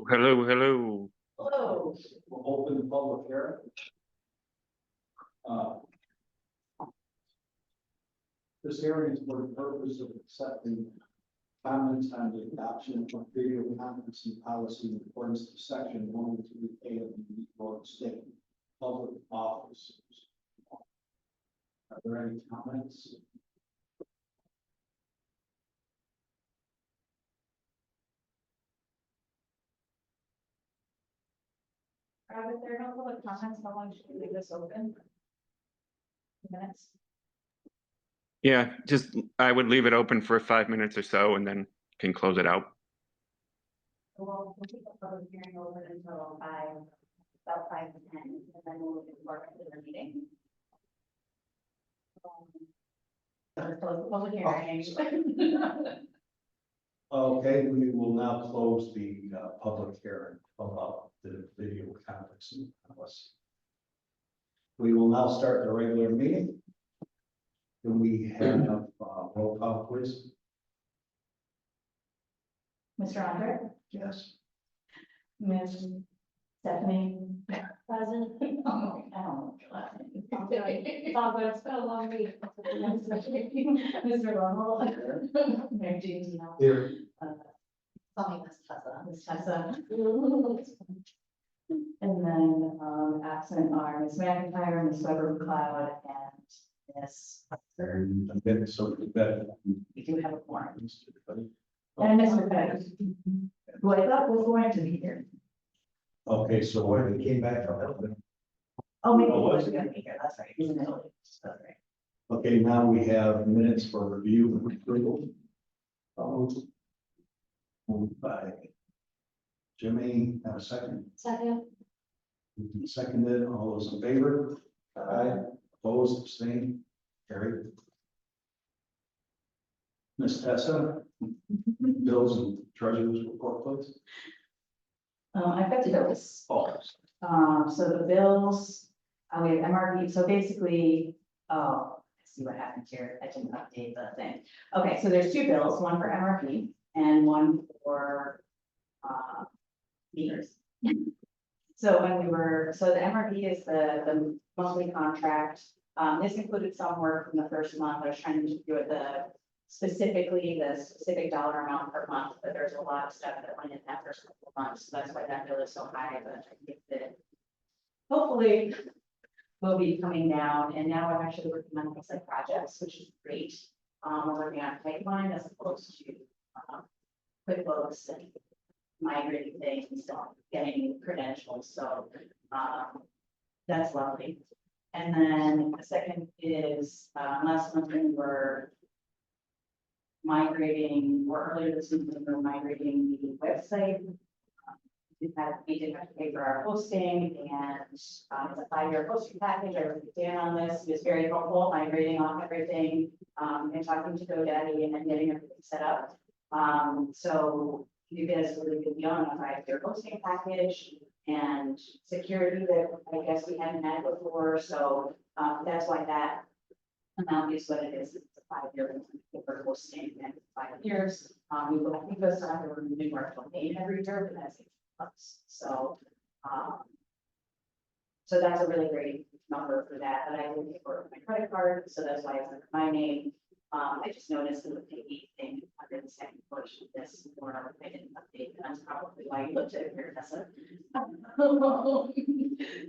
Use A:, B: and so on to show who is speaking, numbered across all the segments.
A: Hello, hello.
B: Hello. We'll open the public hearing. This hearing is for the purpose of accepting comments on the adoption of videoconferencing policy in accordance to section 103A of the New York State Public Office. Are there any comments?
C: If there are no public comments, how long should we leave this open? 2 minutes?
A: Yeah, I would leave it open for 5 minutes or so and then can close it out.
C: We'll keep the public hearing open until about 5 to 10, and then we'll move forward to the meeting. Close the public hearing.
B: Okay, we will now close the public hearing about the video conferencing policy. We will now start the regular meeting. Do we have roll call, please?
C: Mr. Andre?
B: Yes.
C: Ms. Stephanie? Present. Oh, I don't know your last name. It's all good. It's been a long week. Mr. Rumble? Mary Jean,
B: Here.
C: Call me Miss Tessa. And then absent are Ms. McIntyre, Ms. Weber McLeod, and Ms.
B: And then so that.
C: We do have a quorum. And Mr. Petty, who I thought was going to be here.
B: Okay, so when we came back from that.
C: Oh, maybe he wasn't going to be here. That's right. He's in Italy. That's right.
B: Okay, now we have minutes for review and approval. Moved by Jimmy, have a second.
C: Second.
B: Seconded, all those in favor? Aye. Opposed, abstained, carried. Ms. Tessa, bills and treasurer's report, please.
C: I've got the bills.
B: Oh.
C: So the bills, we have MRP, so basically, let's see what happened here. I didn't update the thing. Okay, so there's 2 bills, one for MRP and one for meters. So the MRP is the monthly contract. This included some work from the first month. I was trying to do it the specific dollar amount per month, but there's a lot of stuff that went in that first couple of months. So that's why that bill is so high, but I think that hopefully will be coming down. And now I'm actually working on things like projects, which is great. We're working on pipeline as opposed to QuickBooks and migrating things, getting credentials. So that's lovely. And then the second is last month we were migrating, or earlier this week we were migrating the website. We did have to pay for our hosting, and it's a 5-year hosting package. I worked with Dan on this. He was very helpful migrating off everything and talking to GoDaddy and then getting everything set up. So you guys really good deal on a 5-year hosting package and security that I guess we hadn't had before. So that's why that amount is what it is. It's a 5-year for hosting and 5 years. We will still have to renew our domain every year, but that's $8. So so that's a really great number for that. But I didn't pay for my credit card, so that's why it's under my name. I just noticed that the pay thing under the second portion of this, or I didn't update, and that's probably why you looked at it here, Tessa.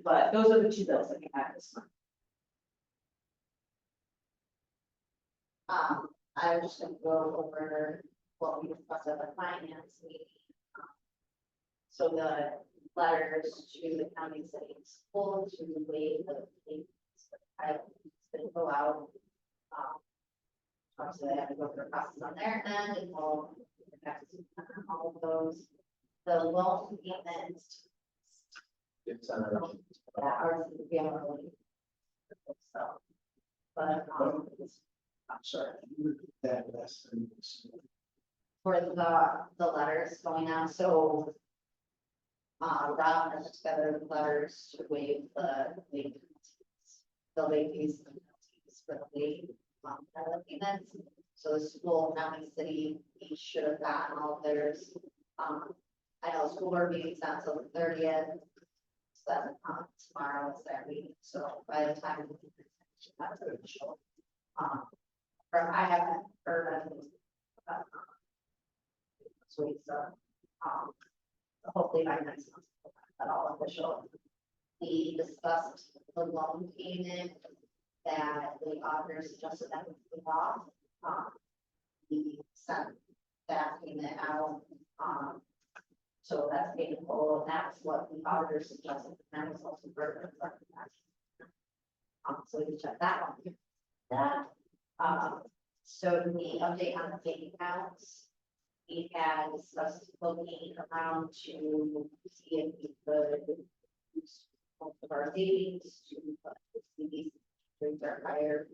C: But those are the 2 bills that we have this month.
D: I was just going to go over what we discussed at the finance meeting. So the letters to the county city school to waive the fees for the pilot that go out. Obviously, they have to go through a process on their end, and all of those. The loan payments.
B: It's on
D: That are the family. So, but
B: I'm sorry. That last thing was.
D: for the letters going out, so Rob has together the letters to waive the late fees and penalties for the late pilot payments. So the school, county, city, each should have gotten all of theirs I know school board meeting's not till the 30th. So tomorrow is their meeting, so by the time. That's official. I haven't heard anything about. Sweet, so, hopefully by next month, we'll have that all official. We discussed the loan payment that the auditors suggested that we put off. We sent that payment out, so that's paid in full, and that's what the auditors suggested, and that was also further. So we can check that one. That, so the update on the bank accounts, we had discussed looking around to see if we could use most of our savings to put the CDs rates are higher.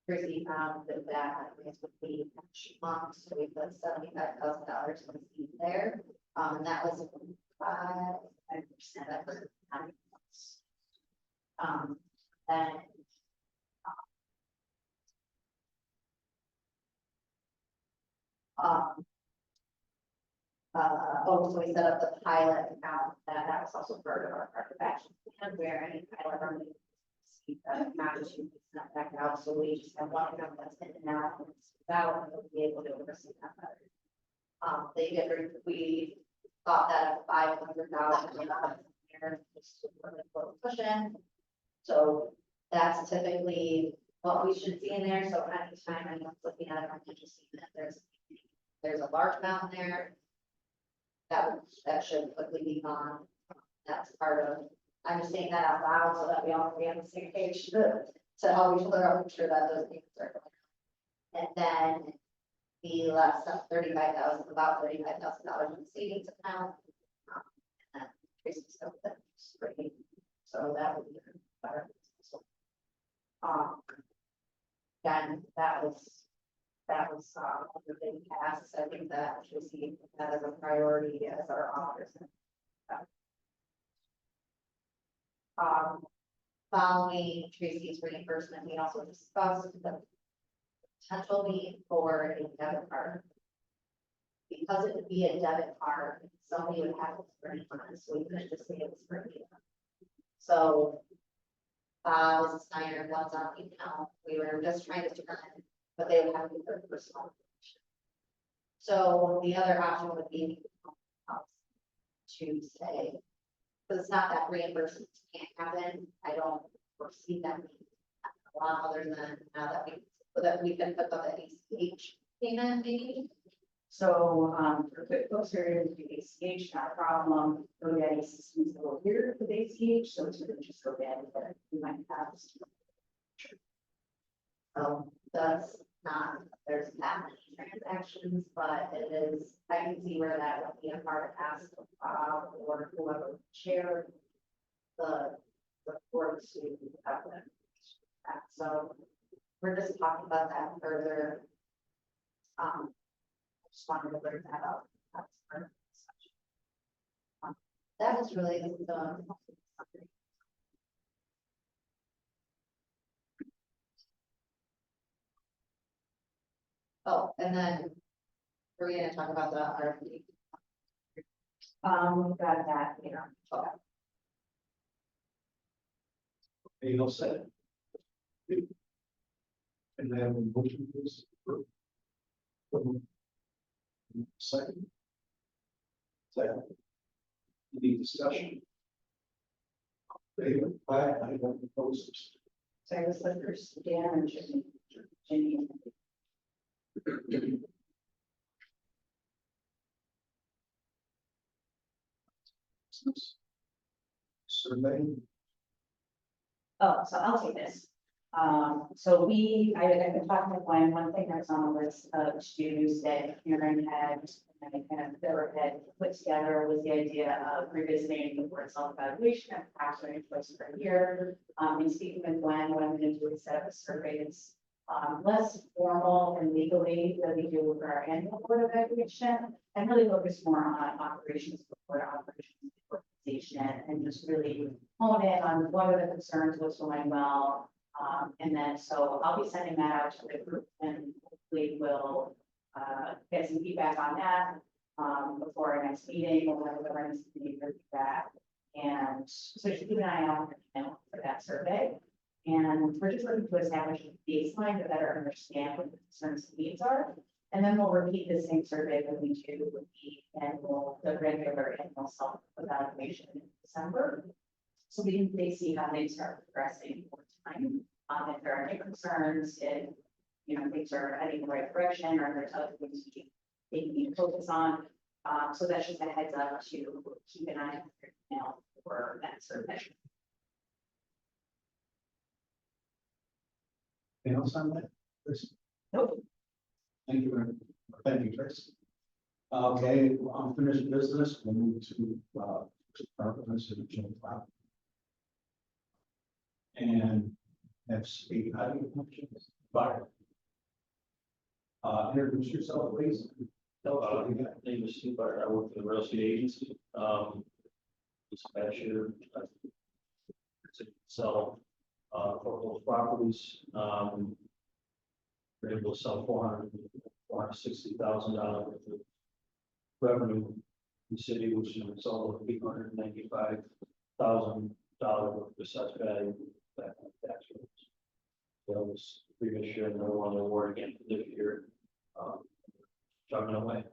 D: Chrissy found that is would be each month, so we put $75,000 in the CD there. And that was 5%. Then so we set up the pilot account, that was also part of our action plan, where any pilot running not just use that back out, so we just have one account that's in and out, and it's out, and we'll be able to oversee that better. They different, we thought that $500,000 just for the total cushion. So that's typically what we should see in there. So anytime anyone's looking at it, I'm interested in that there's a large amount in there. That should quickly be gone. That's part of, I'm just saying that out loud so that we all be on the same page to help each other out, make sure that those things are going. And then the last stuff, about $35,000 in the savings account. And then Tracy stuff that's breaking. So that would be better. Again, that was the big tasks. I think that Tracy that as a priority as our auditors. Following Tracy's reimbursement, we also discussed the potential need for a debit card. Because it would be a debit card, somebody would have to bring it on, so we couldn't just say it was for me. So was Snyder was on the account. We were just trying to turn, but they would have to be their personal information. So the other option would be to say, because it's not that reimbursement can't happen. I don't foresee that being a lot other than now that we can put up an ACH payment maybe. So for QuickBooks or ACH, not a problem. GoDaddy systems go here with ACH, so it's really just GoDaddy that we might have. That's not, there's that many transactions, but it is, I can see where that would be a hard ask or whoever would share the report to have them. So we're just talking about that further. Just wanted to bring that up. That's part of the discussion. That was really the oh, and then we're going to talk about the RFP. Got that, you know. Okay.
B: Anything else said? And then we motion this. Second. Any discussion? Favor? Aye. I don't oppose.
C: So I was the first, Dan and Jenny.
B: Survey.
C: Oh, so I'll take this. So I've been talking with one thing that's on the list of to-dos that Karen had, and I kind of had put together was the idea of revisiting the board self-evaluation and actually twice per year. And speaking with Glenn, what I'm going to do is set up a survey that's less formal and legally than we do for our annual board evaluation, and really focus more on operations, board operations, organization, and just really hone in on what are the concerns, what's going well. And then, so I'll be sending that out to the group and hopefully we'll get some feedback on that. before our next meeting, we'll have the governance committee review that. And so just keep an eye out for that survey. And we're just looking to establish a baseline to better understand what the concerns and needs are. And then we'll repeat the same survey that we do with the regular annual self-evaluation in December. So we can see how things are progressing over time. If there are any concerns, if things are heading in the right direction, or if there's other things they need to focus on. So that's just a heads up to keep an eye on for that survey.
B: Anything else on that? Chris?
C: Nope.
B: Thank you very much. Thank you, Chris. Okay, unfinished business, we'll move to residential property. And that's a item functions. Fire. Introduce yourself, please.
E: Name is Steve Bart. I work for the real estate agency. Dispatcher to sell foreclosed properties. We're able to sell $460,000 worth of revenue in the city, which is sold $895,000 worth of assessed value back on tax rolls. That was the previous year, and I won the award again for this year. Chugging away.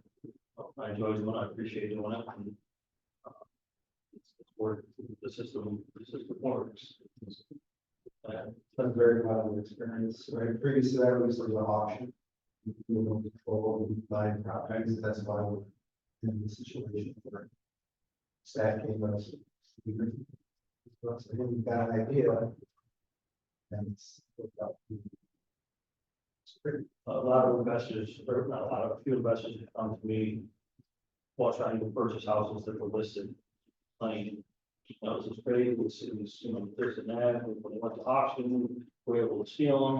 E: I enjoy doing it. I appreciate doing it. And, it's work. The system works.
B: That's a very valuable experience, right? Previously, that was an auction. We don't control buying properties, that's why we're in the situation where staff came to us. We've got an idea. And it's pretty.
E: A lot of investors, or not a lot, a few investors have come to me while trying to purchase houses that were listed. This is great, it was, this and that, when they went to auction, we were able to steal them,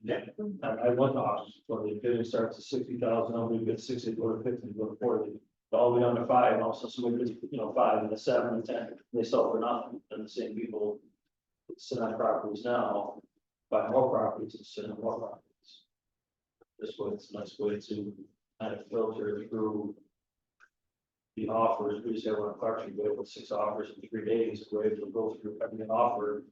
E: and I went to auction, so the bidding starts at 60,000, we get 60, go to 50, go to 40, all the way down to 5, and also somebody bids, 5 and a 7 and 10, and they sell for nothing, and the same people sit on properties now, buy more properties and sit on more properties. This way, it's a nice way to kind of filter through the offers. We just had one in Clarkson, we with 6 offers in 3 days. We're able to go through every offer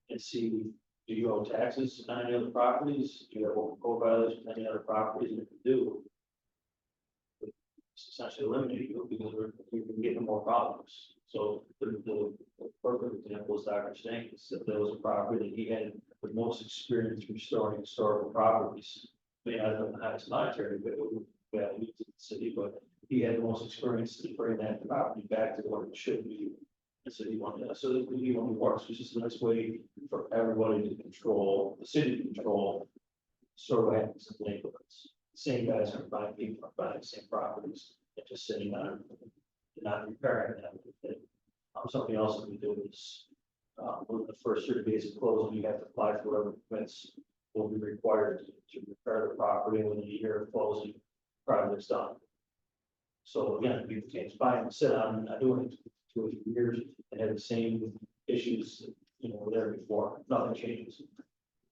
E: and see, do you owe taxes on any other properties? Do you have open code violations on any other properties? And if you do, it's essentially eliminate you because you're getting more problems. So the perfect example is Dr. Stankus, that there was a property that he had the most experience restoring historical properties. May not have the highest monetary value to the city, but he had the most experience to bring that property back to what it should be. And so he wanted that. So that he only works, which is a nice way for everybody to control, the city to control sort of happens in neighborhoods. Same guys are buying, people are buying the same properties and just sitting on them, not repairing them. Something else that we do is within the first 30 days of closing, you have to apply for whatever permits will be required to repair the property within a year of closing, project's done. So again, people can't buy and sit on and not doing it for 2 or 3 years and have the same issues that were there before. Nothing changes.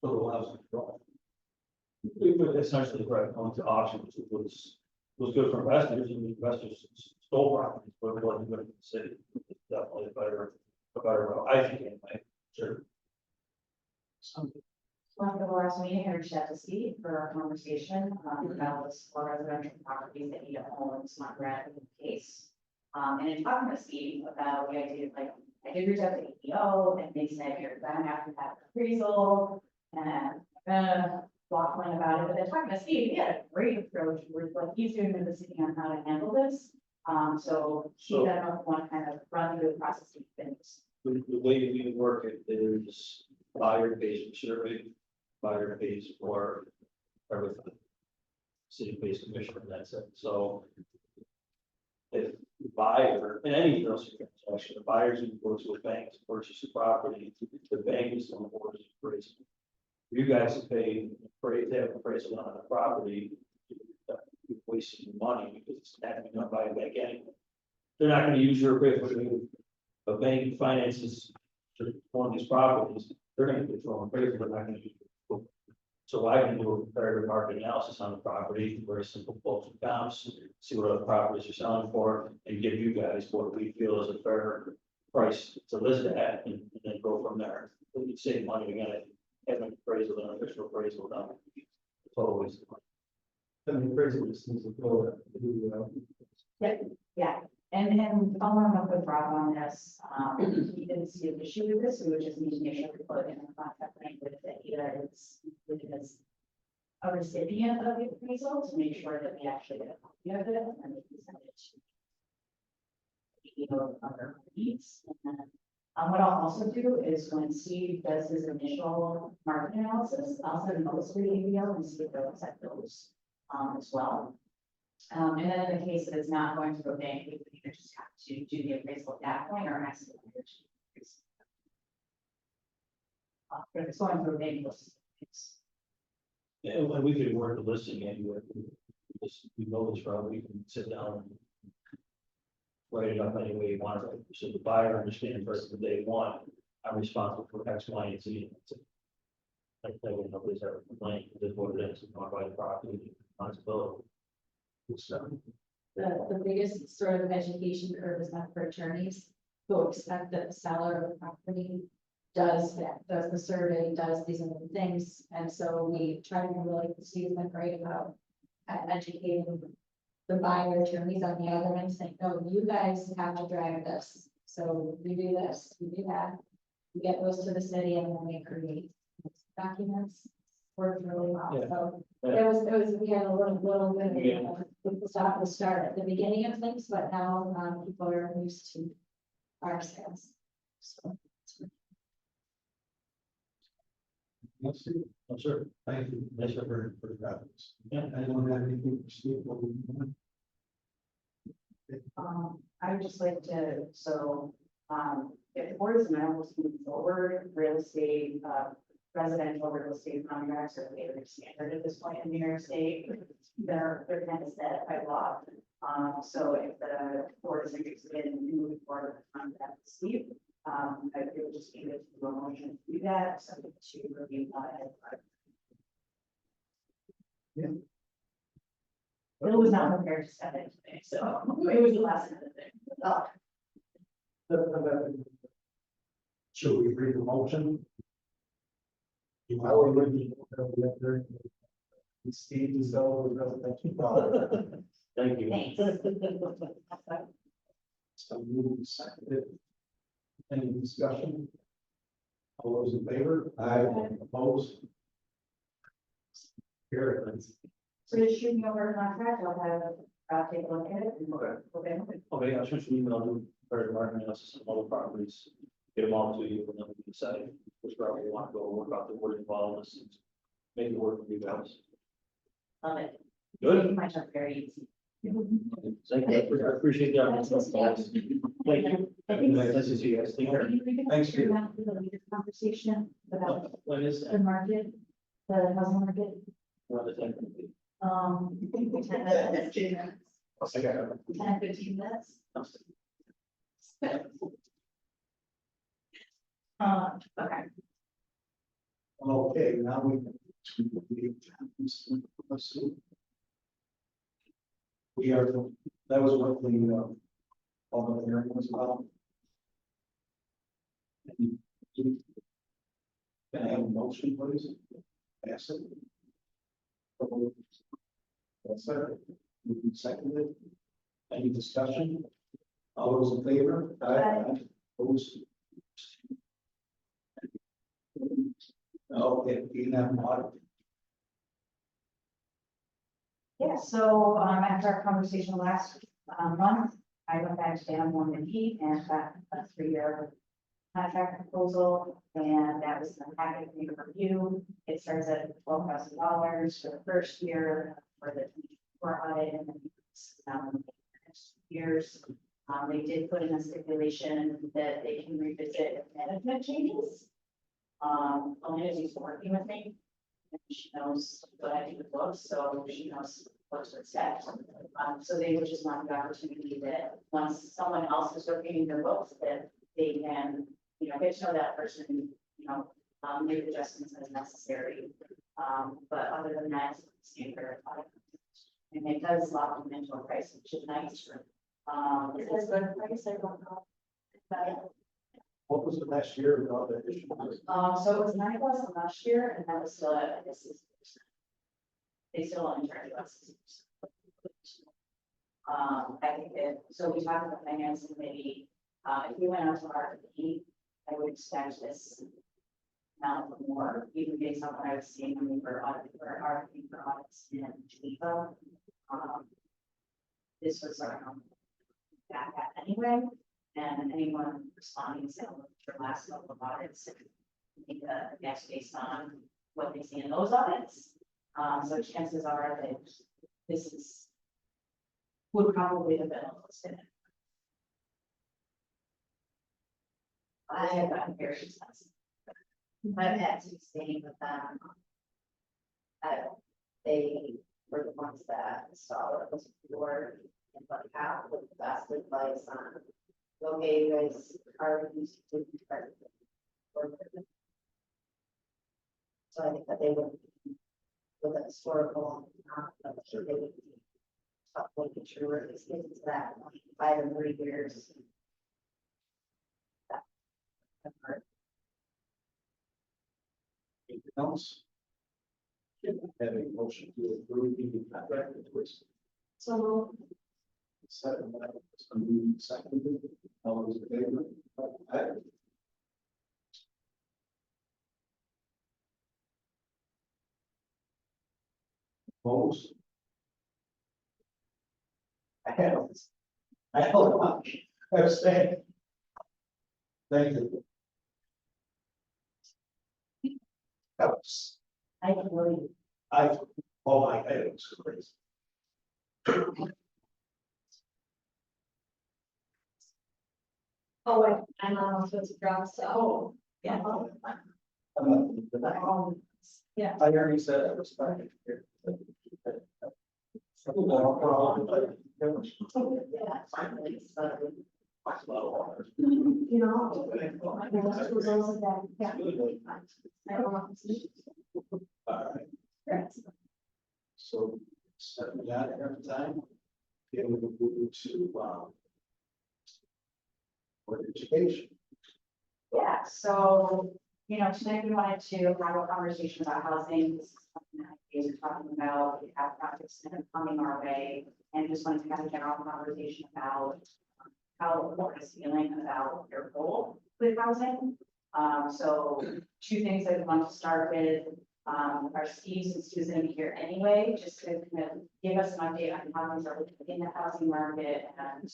E: So it allows them to draw. We would essentially going to auction, which was good for investors, and the investors stole properties, but it wasn't good for the city. It's definitely a better route, I think, anyway. Sure.
C: After the last meeting, I reached out to Steve for a conversation about the four residential properties that he owns, not granted in the case. And in talking with Steve about the idea of I did reach out to APO and they said you're gonna have to have an appraisal and waffling about it. But then talking to Steve, he had a great approach with what he's doing with the city on how to handle this. So he doesn't want to kind of run through the process of things.
E: The way we work it is buyer pays for survey, buyer pays for everything. City pays commission, and that's it. So if the buyer, in any real estate transaction, the buyers who go to a bank to purchase a property, the bank is the one who orders the appraisal. You guys have paid to have appraisal on the property, you're wasting your money because it's not going to buy it back anyway. They're not going to use your appraisal. A bank finances one of these properties, they're going to control appraisal, they're not going to use it. So I can do a comparative market analysis on the property, very simple quotes and comps, see what other properties are selling for, and give you guys what we feel is a fair price to list at, and then go from there. We could save money, again, have an appraisal, an official appraisal done. It's always.
B: Then the appraisal just needs to go to
C: Yeah, and following up with Rob on this, he didn't see an issue with this, we would just need to make sure we put in a contract language that either it's included as a recipient of the appraisal to make sure that we actually get a copy of it and we can send it to other needs. And then, what I'll also do is when Steve does his initial market analysis, I'll send those to the ABO and see if they'll accept those, as well. And then in the case that it's not going to a bank, we would either just have to do the appraisal at that point or ask the lender to increase. But if it's going to a bank, it's,
E: Yeah, and we could work the listing anywhere. We know this route, we can sit down and write it up any way you want, it. So the buyer understands first the day one, I'm responsible for X, Y, and Z. Like, nobody's ever complained, this is what it is, it's not by the property, responsibility. So,
F: The biggest sort of education curve is not for attorneys who expect that the seller of the property does that, does the survey, does these other things. And so we try to be really seasoned great about educating the buyer attorneys on the other end, saying, no, you guys have to drive this. So we do this, we do that. We get those to the city and then we create documents. Worked really well.
E: Yeah.
F: So we had a little bit of stop and start at the beginning of things, but now people are used to our sales. So.
B: Let's see.
E: I'm sure.
B: Thank you.
E: Yes, sir.
B: For the graphics.
E: Yeah.
B: Anyone have anything for Steve? What we want?
C: I would just like to, so, if the board is amenable to moving forward, real estate, residential real estate contracts are very standard at this point in New York State. They're kind of set by law. So if the board is interested in moving forward with contract with Steve, I would just need to do a motion to do that, subject to review by.
B: Yeah.
C: Bill was not prepared to step in today, so it was the last minute thing. Oh,
B: Should we read the motion? I would read the Steve is over the residential.
E: Thank you.
C: thanks.
B: So moved and seconded. Any discussion? All those in favor? Aye. Opposed? Carried.
C: So just shoot me over a contract, I'll take a look at it.
E: Okay, I'll shoot you an email, do very market analysis of other properties, get them all to you, and then we can decide which route we want to go, work out the word involved, and make it work for you guys.
C: Love it.
E: Good.
C: Making my job very easy.
E: Thank you, I appreciate the opportunity. Thank you. Nice to see you guys, take care.
B: Thanks, Steve.
C: Conversation about
E: When is
C: the
E: that?
C: market, the housing market.
E: When is that?
C: 10 minutes.
E: I got it.
C: 10, 15 minutes. Okay.
B: Okay, now we are, that was what the public hearing was about. Can I have a motion, please? Pass it. That's it. You can second it. Any discussion? All those in favor?
C: Aye.
B: Opposed? Okay, you have an audit.
C: Yeah, so after our conversation last month, I went back to Dan Mormon and got a 3-year contract proposal, and that was the packet for your review. It starts at $12,000 for the first year for the 24 audit, and then the next 2 years. They did put in a stipulation that they can revisit if management changes. Elena is working with me, and she knows what I do with books, so she knows what's steps. So they would just want the opportunity that once someone else is reviewing their books, that they can, get to know that person, make adjustments as necessary. But other than that, it's standard. And it does lock in mental price, which is nice. It is good price, I don't know. But,
B: What was the last year of the issue?
C: so it was 9,000 last year, and that was still at 60%. They still only charge us 60%. I think that, so we talked about finance committee, if we went out to RFP, I would expect this amount more, even based on what I was seeing when we were audit for RFP for audits in Geneva. This was around that anyway, and anyone responding to their last couple of audits, make a guess based on what they see in those audits. So chances are that this is would probably have been a little thin. I have gotten very expensive.
D: I've had to stay with them. They were the ones that saw what was for and what happened with the best advice on. Okay, you guys are used to. So I think that they would, with a historical, I'm sure they would be. Making sure it's getting to that 5 and 3 years.
B: Anything else? Have a motion to approve the contract with Twist.
F: So
B: Second, seconded, all those in favor? Aye. Opposed? I don't, abstain. Thank you. That was,
C: I can believe.
B: oh my, it was crazy.
F: oh, wait, I'm not supposed to draw, so, yeah. Yeah.
B: I already said I was fine.
D: Yeah, finally, so.
F: You know. Most of those that, yeah. I don't want to see.
B: Alright,
F: Correct.
B: so, setting that every time. It would move to, for education.
C: Yeah, so, tonight we wanted to have a conversation about housing. This is something that we are talking about. We have projects that are coming our way, and just wanted to have a general conversation about how the board is feeling about their goal with housing. So 2 things that we want to start with are Steve, since he was going to be here anyway, just to kind of give us an update on how things are looking in the housing market and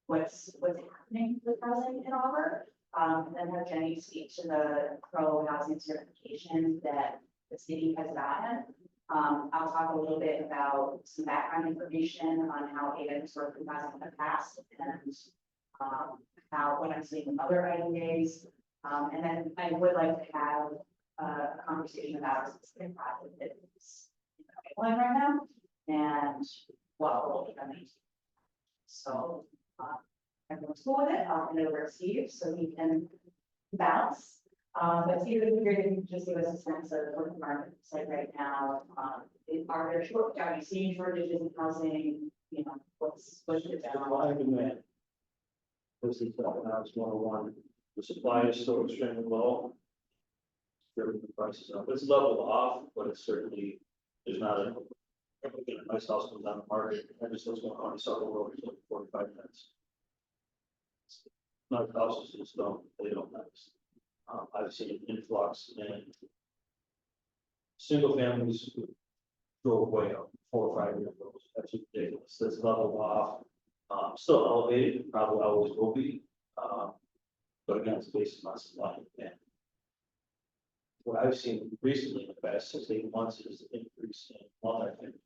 C: what's happening with housing in Auburn. And then have Jenny speak to the pro housing certification that the city has gotten. I'll talk a little bit about some background information on how ADA has worked with housing in the past and how what I'm seeing with other IDAs. And then I would like to have a conversation about a specific project that is in the pipeline right now and what will be coming. So everyone's cool with it. I'll hand it over to Steve so he can bounce. But Steve, if you're going to just give us a sense of what the market is like right now. Are there are you seeing shortages in housing? What's the general?
E: Supply and demand. This is economics 101. The supply is still extremely low. Driven the prices up. It's leveled off, but it's certainly, there's not a nice house comes on the market. I just was going on several roads like 45 minutes. Not houses just they don't nice. I've seen an influx in single families who drove way up 4 or 5 years ago. That's ridiculous. That's leveled off. Still elevated, probably always will be. But again, it's based on supply and demand. What I've seen recently in the past 6 to 8 months is an increase in multi-family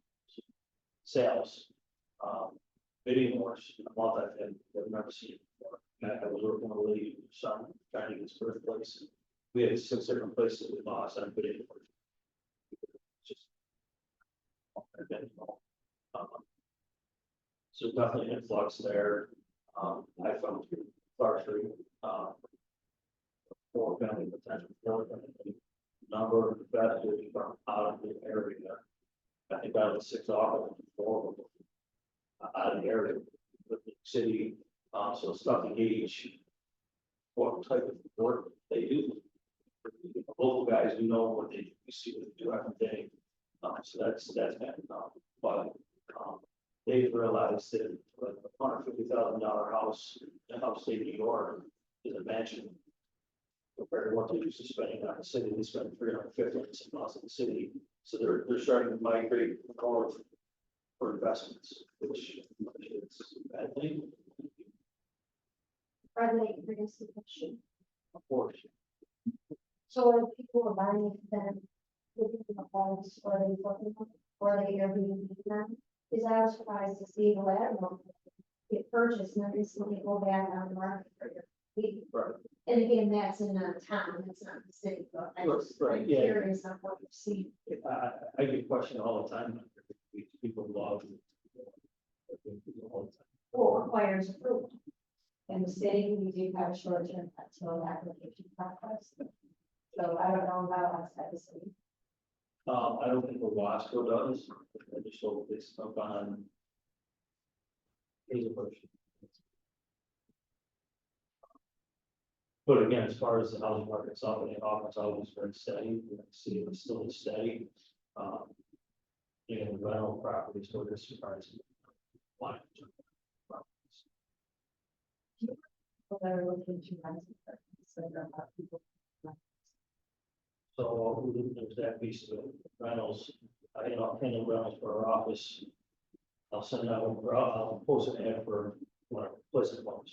E: sales. Bidding wars in multi-family that I've never seen before. I was working with a lady whose son trying to get his first place. We had 6 different places we lost on bidding wars. Just so definitely an influx there. I found largely 4 family potential, 4 family number of 6 offices, 4 of them. Out of the area, with the city, so it's tough to gauge what type of work they do. Local guys, we know what they do, we see what they do every day. So that's bad enough, but, they've realized that a $150,000 house in upstate New York is a mansion. Compared to what they used to spending on the city, they spend $350,000 in the city, so they're starting to migrate north for investments, which is a bad thing,
G: Probably produce the question.
E: of course.
G: So are people are buying them, living in the homes, or they working, or they Airbnb them? Is I was surprised to see the letter get purchased and then recently go back on the market for your.
E: Right.
G: And again, that's in a town, that's not the city, but I just,
E: Right,
G: I'm
E: yeah.
G: curious on what you've seen.
E: I get questioned all the time, people love. All the time.
G: Or requires approval.
F: In the city, we do have a short-term rental application process. So I don't know about outside the city.
E: I don't think the Wasco does, I just hope it's up on. Hazelbush. But again, as far as the housing market itself, the office always very steady, the city is still steady. And rental properties, so this surprising. Why?
F: People that are looking to rent. So there are a lot of people.
E: So there's that piece of rentals, handle rentals for our office. I'll send out, I'll post an ad for Pleasant Homes.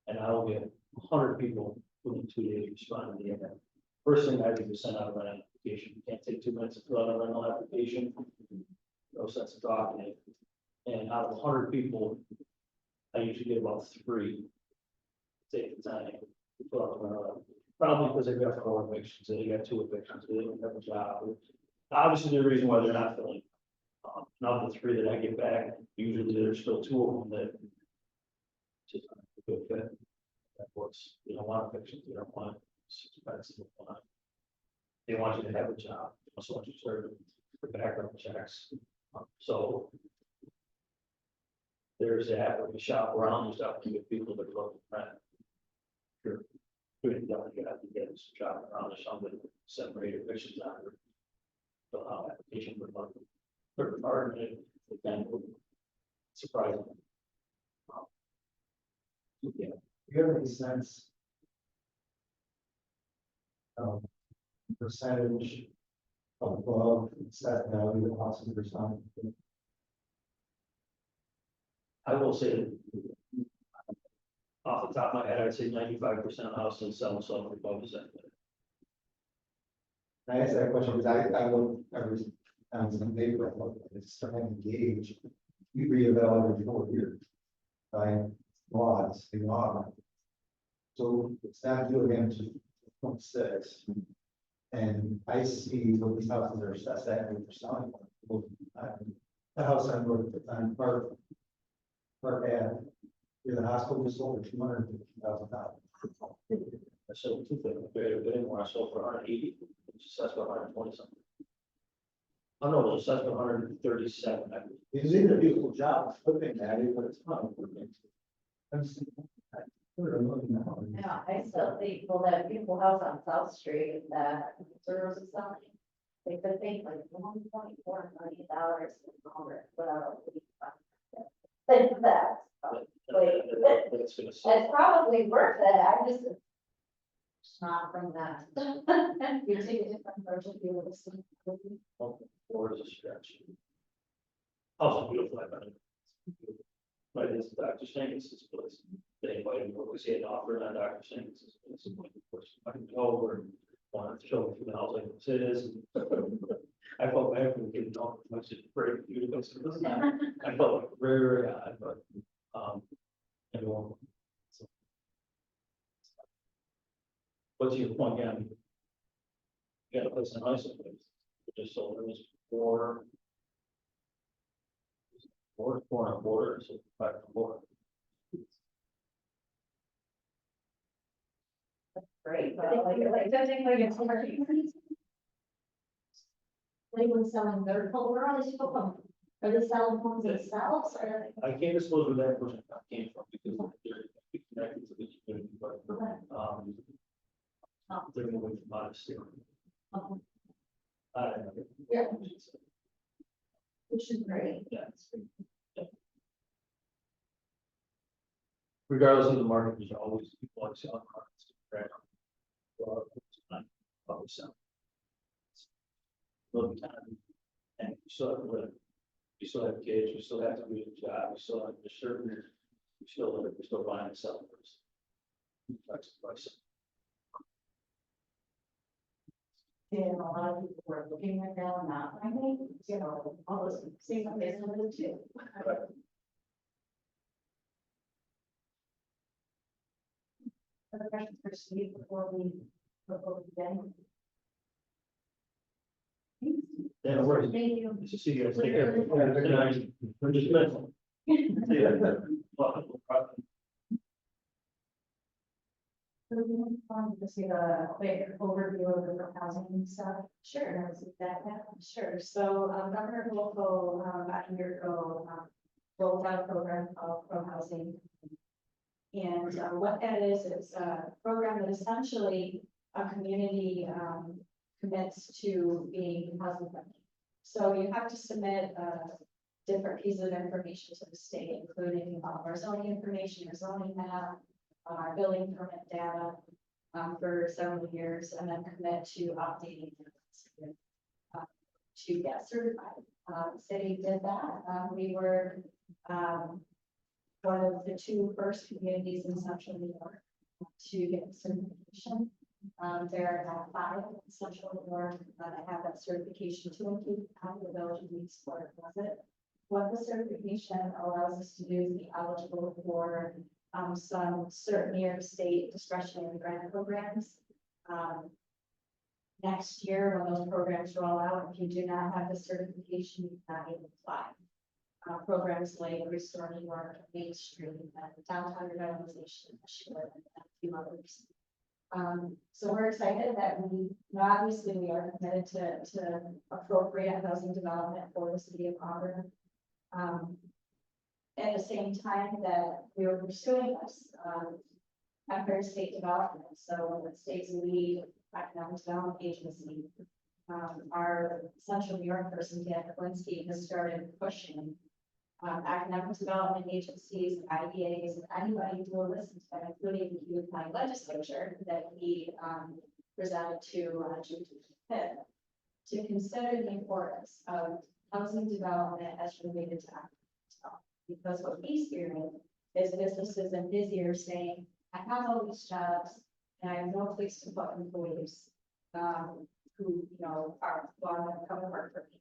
E: And I'll get 100 people within 2 days responding to the ad. First thing I do is send out a rental application. You can't take 2 minutes to fill out a rental application. No sense of talking it. And out of 100 people, I usually get about 3 take the time to fill out the rental application. Probably because they've got 4 evictions, they got 2 evictions, they don't have a job. Obviously, the reason why they're not filling. Now the 3 that I get back, usually there's still 2 of them that. Just aren't a good fit. That works, they don't want evictions, they don't want expensive. They want you to have a job, they also want you to serve the background checks. So. There's that, when you shop around, there's definitely good people that love to rent. Sure. You have to get some job around or something, 7 or 8 evictions out there. Fill out application for month. Third part, again, surprising. Yeah,
B: Do you have any sense? Percentage above set value of houses or something?
E: I will say. Off the top of my head, I'd say 95% of houses sell something above the set.
B: I asked that question because I look every time in the neighborhood, it's trying to gauge. You reevaluate every 4 years. Right? Laws, the law. So it's not due again to 26. And I see what these houses are assessed at for selling. The house on Park Ave, the hospital was sold for $250,000.
E: I sold 2 things, a bit more, I sold for 180, it's assessed for 120 something. Oh no, it was assessed for 137.
B: They did a beautiful job flipping that, but it's not.
D: Yeah, I still think, well, that beautiful house on South Street that Zeros is selling, they could think like $1.4 million without. Think of that.
E: That's gonna sell.
D: It's probably worth it, I just. It's not from that.
F: You take a different approach if you were to see.
E: Or is a stretch. Also beautiful, I bet. But it's Dr. Stangis's place. They invited me because he had an offer on Dr. Stangis's place. And of course, I can go over and wanted to show me through the house like it is. I felt bad for getting off much of very beautiful. I felt like very, very odd, but everyone. So. But to your point, yeah, you got a place in Iceland, just sold it was 4 on a border, so 5 on a border.
D: Great, but like, don't think like it's working.
G: anyone selling their home, where are these people from? Are they selling homes themselves, or are
E: I can't disclose where that person came from because they're connected to the community, but, they're moving from out of state. I don't know.
G: Yeah. which is great?
E: Yeah. Regardless of the market, there's always people like selling markets. Right? Probably some. Little time. And you still have to live. You still have kids, you still have to do a job, you still have to certain, you still live, you're still buying and selling first. That's the price.
C: And a lot of people were looking right now, not finding, all those same things in them too. Other questions for Steve before we begin?
E: Yeah, worries.
G: Thank you.
E: Nice to see you guys. Take care. Good night. We're just mental. See ya.
C: So we want to see a quick overview of the housing stuff. Sure. Sure. So Governor Wolfo about a year ago rolled out a program called Pro Housing. And what that is a program that essentially a community commits to being housing friendly. So you have to submit different pieces of information to the state, including our zoning information, your zoning map, our building permit data for several years, and then commit to updating it to get certified. City did that. We were one of the two first communities in Central New York to get certification. There are 5 in Central New York that have that certification to include the village of East Florida Closet. What the certification allows us to do is be eligible for some certain New York State discretionary grant programs. Next year, when those programs roll out, if you do not have the certification, you cannot even apply. Programs like Restore New York, Main Street, and Downtown Revitalization Initiative, and a few others. So we're excited that obviously we are committed to appropriate housing development for the city of Auburn. At the same time that we were pursuing this, Empire State Development, so the state's lead economic development agency, our Central New York person, Dan Kalinsky, has started pushing economic development agencies, IDAs, and anybody who will listen to them, including the Youth County Legislature that he presented to June 5th, to consider the importance of housing development as related to economic development. Because what he's hearing is businesses in his ears saying, I have all these jobs and I have no place to put employees who, are going to come and work for me.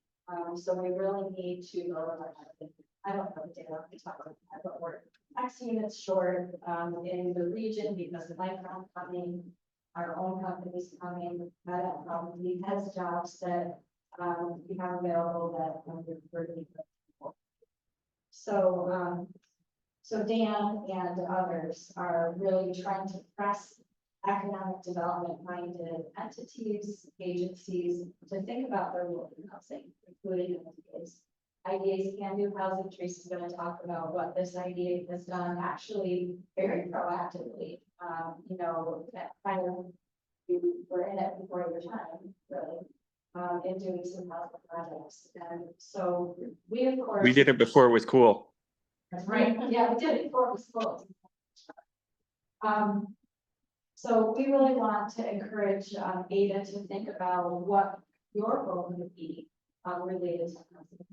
C: So we really need to lower our I don't know the data we talk about that, but we're X units short in the region because of Micron coming, our own companies coming, he has jobs that we have available that we're really for. So so Dan and others are really trying to press economic development minded entities, agencies to think about their role in housing, including in this case. IDAs can do housing. Tracy's going to talk about what this IDA has done actually very proactively. That kind of you were in it before your time, really, in doing some housing projects. And so we, of course,
A: We did it before it was cool.
C: that's right. Yeah, we did it before it was closed. So we really want to encourage Ada to think about what your role would be related to housing.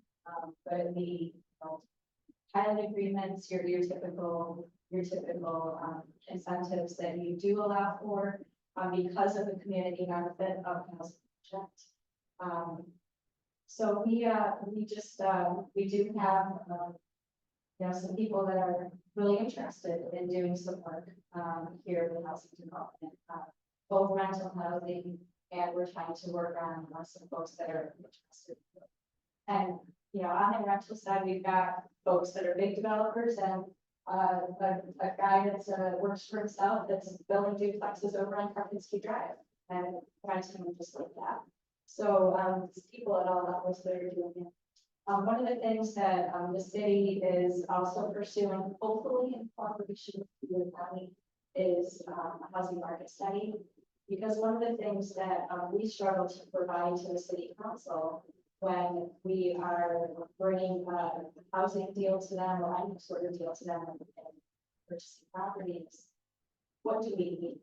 C: But it be pilot agreements, your typical incentives that you do allow for because of the community benefit of the housing project. So we do have some people that are really interested in doing some work here with housing development, both rental housing, and we're trying to work on some folks that are interested. And on the rental side, we've got folks that are big developers and a guy that's works for himself that's building duplexes over on Karpinski Drive and renting them just like that.
F: So, it's people at all levels that are doing it. One of the things that, the city is also pursuing, hopefully in cooperation with the county, is, a housing market study. Because one of the things that, we struggle to provide to the city council when we are bringing a housing deal to them or any sort of deal to them and purchasing properties. What do we need?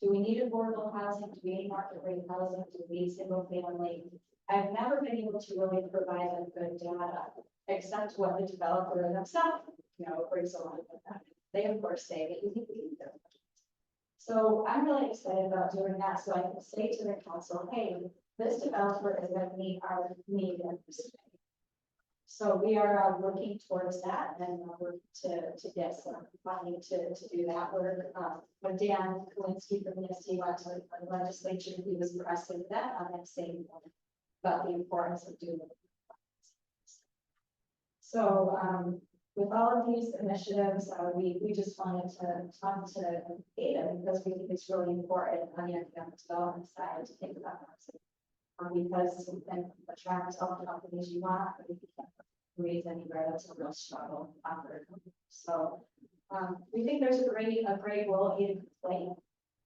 F: Do we need affordable housing? Do we need market rate housing? Do we need single family? I've never been able to really provide them good data, except what the developer themselves, brings along with them. They of course say that you need to eat them. So I'm really excited about doing that, so I can say to the council, hey, this developer is going to meet our need in this way. So we are working towards that and working to get some funding to do that work. When Dan Kalinsky from the SD went to the legislature, he was pressing that on that same point about the importance of doing it. So with all of these initiatives, we just wanted to talk to Ada because we think it's really important on the economic development side to think about housing. Because you can attract all the companies you want, but if you can't raise anywhere, that's a real struggle. So we think there's a great role Ada could play,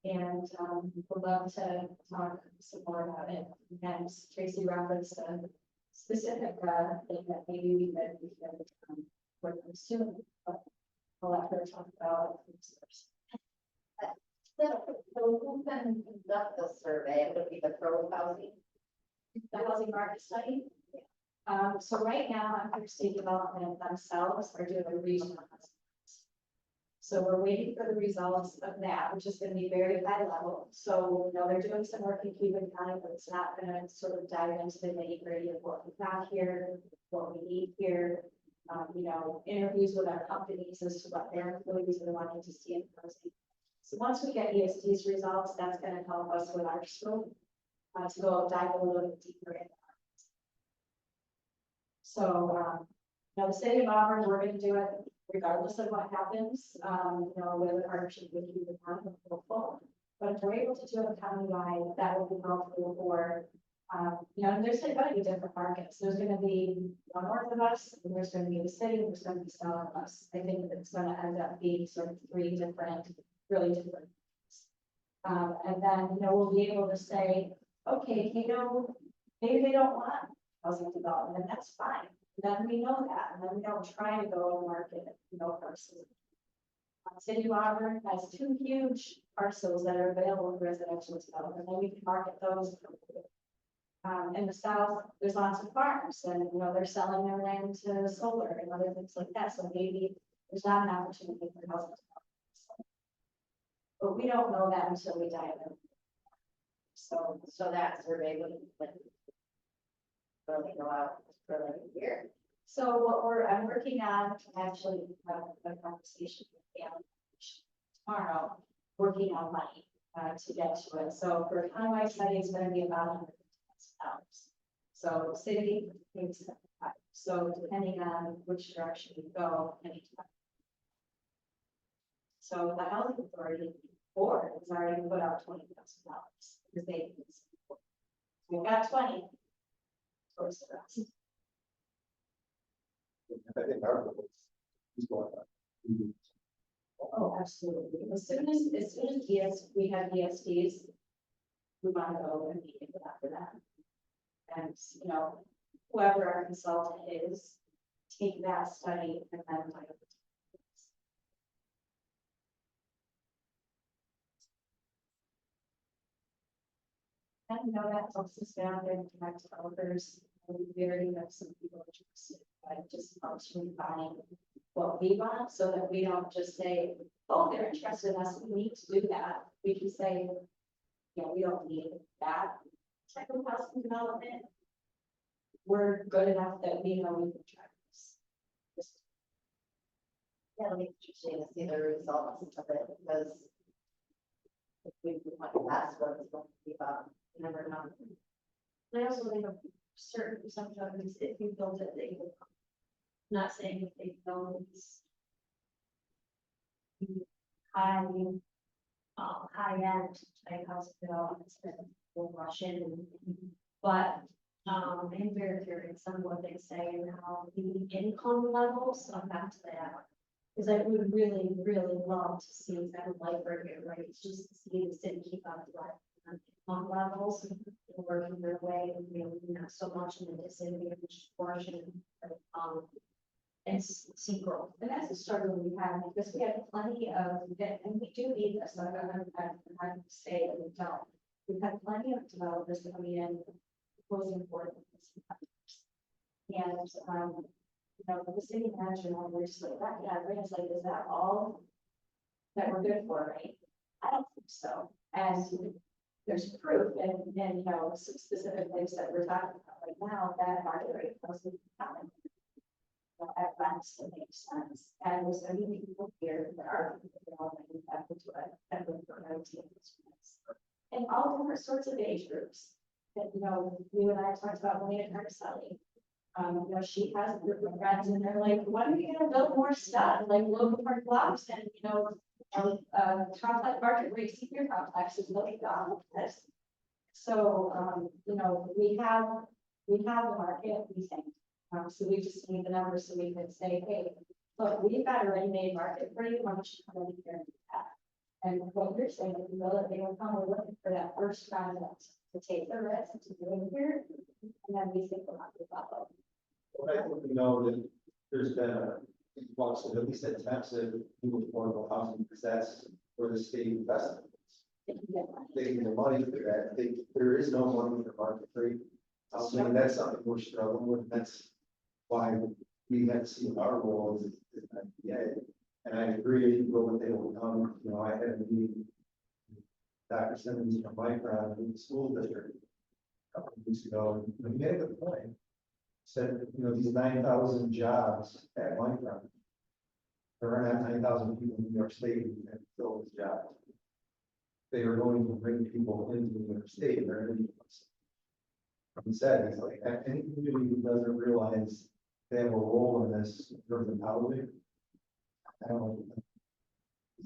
F: and we'd love to talk some more about it. And Tracy referenced a specific thing that maybe we could work on soon, but I'll let her talk about it first.
D: So who can conduct the survey? It would be the pro housing.
F: The housing market study. So right now, Under State Development themselves are doing a regional housing. So we're waiting for the results of that, which is going to be very high level. So, they're doing some work in Cuban County, but it's not going to sort of dive into the nitty-gritty of what we got here, what we need here. Interviews with our companies as to what their employees are wanting to see in housing. So once we get ESD's results, that's going to help us with our scope. To go dive a little bit deeper in. So, the city of Auburn, we're going to do it regardless of what happens. With a partnership with you, the county, we're hopeful. But if we're able to do it countywide, that will be helpful for, there's going to be different markets. There's going to be one north of us, and there's going to be the city, and there's going to be south of us. I think it's going to end up being sort of three different, really different. And then, we'll be able to say, okay, maybe they don't want housing development, and that's fine. Then we know that, and then we don't try to go and market, parcels. City of Auburn has 2 huge parcels that are available for residential development, and we can market those. In the south, there's lots of farms, and they're selling their land to solar and other things like that. So maybe there's not an opportunity for housing development. But we don't know that until we dive in.
D: So that survey would really go out for like a year.
F: So what I'm working on, actually have a conversation with them tomorrow, working on money to get to it. So for a countywide study, it's going to be about $100,000. So city, so depending on which direction we go, anytime. So the housing authority board has already put out $20,000 because they we've got 20 towards the rest.
B: I think our goal is going up.
F: Oh, absolutely. As soon as we have ESDs, we want to go and meet after that. And whoever our consultant is, take that study and then and that helps us down there and connect developers. We already have some people interested, but just helps refine what we want so that we don't just say, oh, they're interested in us, we need to do that. We can say, we don't need that type of housing development. We're good enough that we know we can try this.
D: Yeah, it'll be interesting to see the results of it because if we want to pass what it's going to be about, you never know.
F: I also think a certain percentage of these, if you build it, they will. Not saying if they don't. High end type house developments that will rush in and
G: But, I'm very curious on what they say and how the income levels come back to that. Because I would really, really love to see that light rate rates, just to see the city keep up the income levels and working their way, and not so much in the disadvantaged portion. And see growth, and that's a struggle we have, because we have plenty of, and we do need this, I to say that we don't. We've had plenty of developers coming in, proposing for this. And, the city manager, we're just like, it's like, is that all that we're good for, right? I don't think so, and there's proof, and, some specific things that we're talking about right now, that market rate doesn't happen. At rents that make sense, and there's going to be people here that are into it, and all different sorts of age groups. That you and I talked about when we had Marcelli. She has a group of friends, and they're like, "When are we going to build more stuff like local park blocks and complex market rate senior complexes looking down this?" So we have the market, we think. So we just need the numbers so we can say, hey, look, we've got a ready-made market for you, why don't you come in here and do that? And what you're saying, that they were probably looking for that first project to take the risk to do it here, and then we think we'll have to follow.
B: Well, I think we know that there's been a influx of at least attempts at new affordable housing, because that's where the state investment is. Taking the money for that, there is no money for market rate. I think that's something we're struggling with. That's why we have to see our role as an IPA. And I agree with what they will come. I had a meeting with Dr. Simmons from Micron in the school district a couple of weeks ago, and he made a good point. Said, these 9,000 jobs at Micron, there are not 9,000 people in New York State who can fill those jobs. They are going to bring people into New York State. They're going to he said, he's like, any community who doesn't realize they have a role in this in terms of housing, I don't know,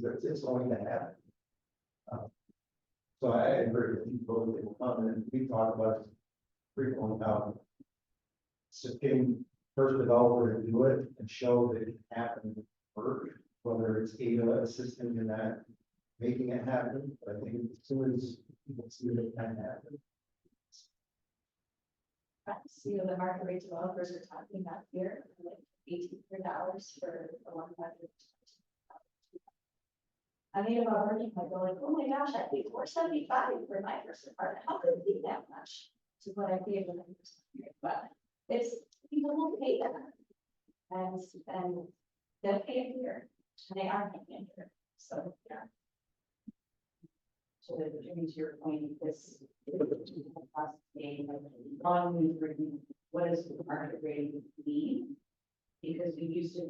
B: it's going to happen. So I agree with you both. They will come, and we talk about frequently about getting first developer to do it and show that it can happen work, whether it's Ada assisting in that, making it happen. But I think as soon as people see that it can happen.
C: The market rate developers are talking about here, like $1,800 for a 100. I mean, about working, I go like, oh my gosh, I paid $475 for my first apartment. How could it be that much? To what I paid when I first got here, but it's people will pay that, and they'll pay it here, and they are paying it here. So yeah. So to your point, this what does the market rate mean? Because we used to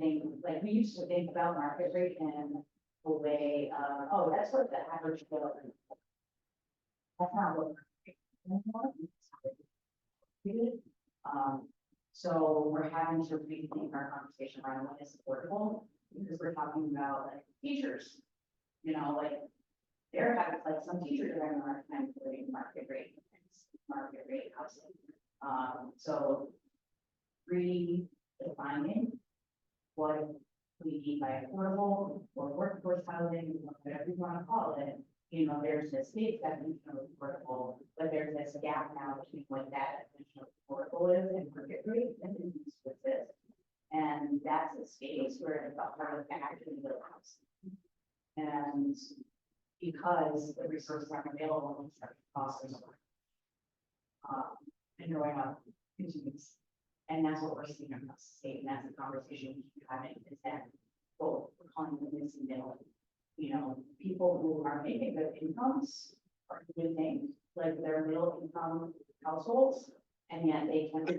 C: think about market rate in a way of, oh, that's what the average bill is. That's not what so we're having to rethink our conversation around what is affordable, because we're talking about like teachers, they're having, like, some teachers are having a hard time putting market rate housing. So redefining what we mean by affordable or workforce housing, whatever you want to call it. There's this big definition of affordable, but there's this gap now between what that definition of affordable is and market rate and with this. And that's a space where it's about how to actually build housing. And because the resources aren't available and such costs and growing up continues. And that's what we're seeing across the state, and that's the conversation we keep having, is that we're calling the missing middle. People who are making good incomes are doing things like they're middle income households, and yet they can be,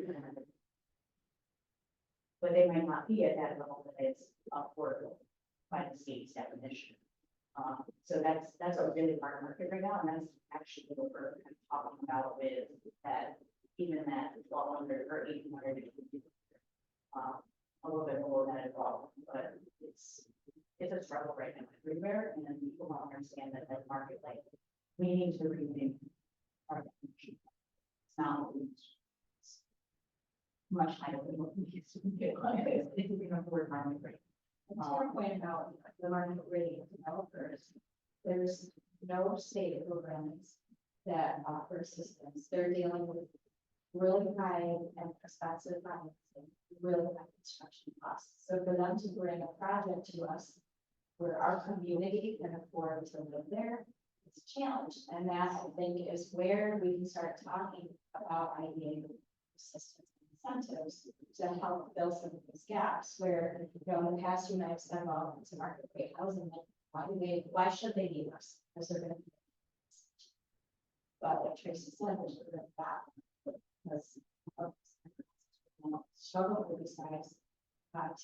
C: but they might not be at that level that is affordable by the state's definition. So that's a really hard market right now, and that's actually what we're kind of talking about with that, even that 1,200 or 1,800, a little bit below that as well. But it's a struggle right now everywhere, and then people don't understand that market, like, we need to rethink our definition. It's not much higher than what we used to get, like, if we can afford market rate.
F: And to your point about the market rate developers, there's no state programs that offer assistance. They're dealing with really high and expensive financing, really high construction costs. So for them to bring a project to us where our community can afford to live there, it's a challenge. And that, I think, is where we can start talking about IDA assistance and incentives to help fill some of these gaps where, you know, in the past, you might have said, well, it's a market rate housing. Why should they need us? Because they're gonna. But like Tracy said, there's a bit of that. Because struggle with these guys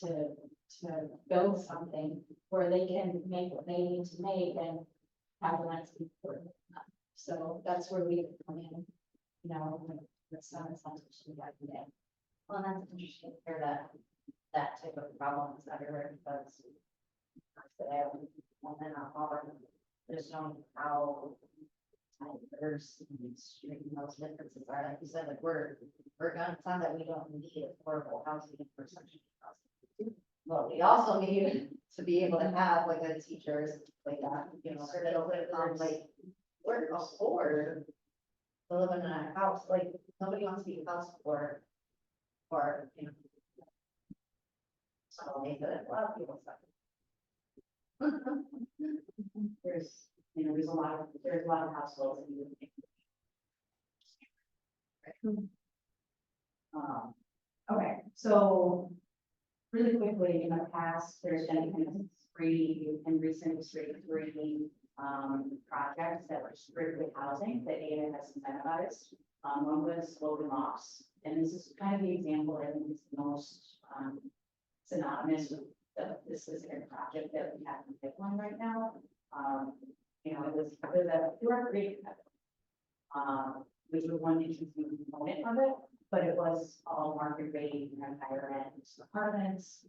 F: to build something where they can make what they need to make and have the next be important. So that's where we come in, you know, with some incentives to that today.
D: Well, that's interesting to hear that type of problem is everywhere because. And then there's no how. There's those differences are, like you said, like we're gonna, it's not that we don't need affordable housing for section housing. But we also need to be able to have like the teachers, like that, you know, sort of like, we're afford to live in a house, like, nobody wants to be a house for, you know. So they could, a lot of people suffer.
C: There's, you know, there's a lot of households that you would think. Okay, so really quickly, in the past, there's been kind of in recent history, three projects that were strictly housing that ADA has incentivized. One was Logan Lofts, and this is kind of the example I think is the most synonymous with this specific project that we have in the pipeline right now. You know, it was a pure rate, which was one interesting component of it, but it was all market rate and higher end apartments.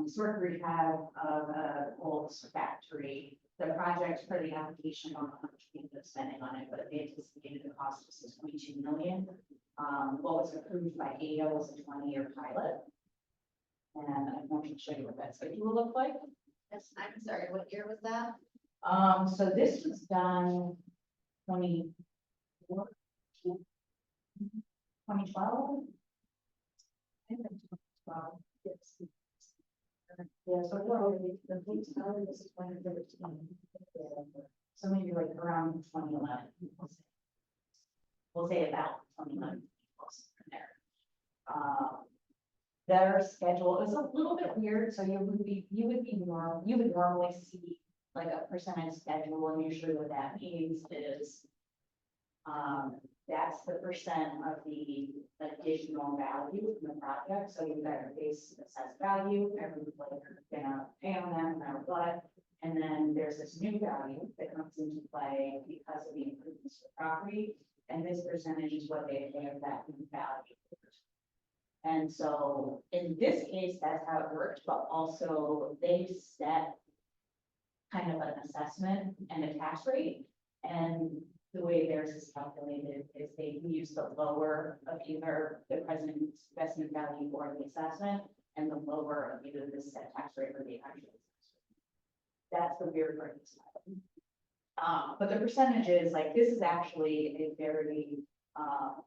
C: Sort of rehab of a old factory. The project for the application on how much we ended up spending on it, but they anticipated the cost was 6.2 million. What was approved by AO was a 20-year pilot. And I'm going to show you what that schedule will look like.
D: Yes, I'm sorry, what year was that?
C: So this was done 2012. I think 2012. Yes. Yeah, so the police started was 2013. So maybe like around 2011. We'll say about 2011 from there. Their schedule is a little bit weird, so you would normally see like a percentage schedule, and usually what that means is that's the percent of the additional value from the project. So you've got your base assessed value, everyone's gonna pay on that no matter what. And then there's this new value that comes into play because of the improvements to the property. And this percentage is what they pay of that new value. And so in this case, that's how it worked, but also they set kind of an assessment and a tax rate. And the way theirs is calculated is they use the lower of either the present investment value or the assessment, and the lower of either the set tax rate or the actual tax rate. That's the weird part of this. But the percentages, like this is actually a very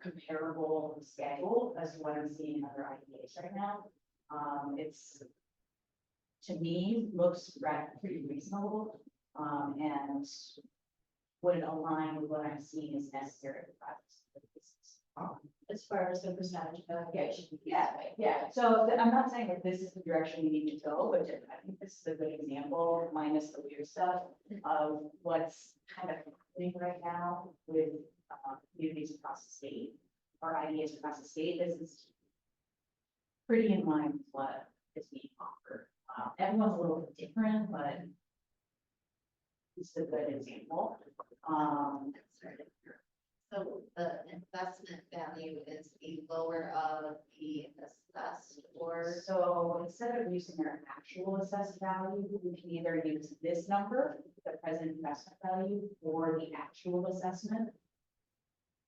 C: comparable schedule as what I'm seeing in other IDAs right now. It's, to me, looks pretty reasonable, and would align with what I'm seeing is necessary for projects.
F: As far as the percentage of
C: Yeah. So I'm not saying that this is the direction you need to go, but I think this is a good example, minus the weird stuff, of what's kind of happening right now with communities across the state or ideas across the state. This is pretty in line with what is being offered. Everyone's a little bit different, but it's a good example.
D: So the investment value is the lower of the assessed or,
C: So instead of using our actual assessed value, we can either use this number, the present investment value, or the actual assessment.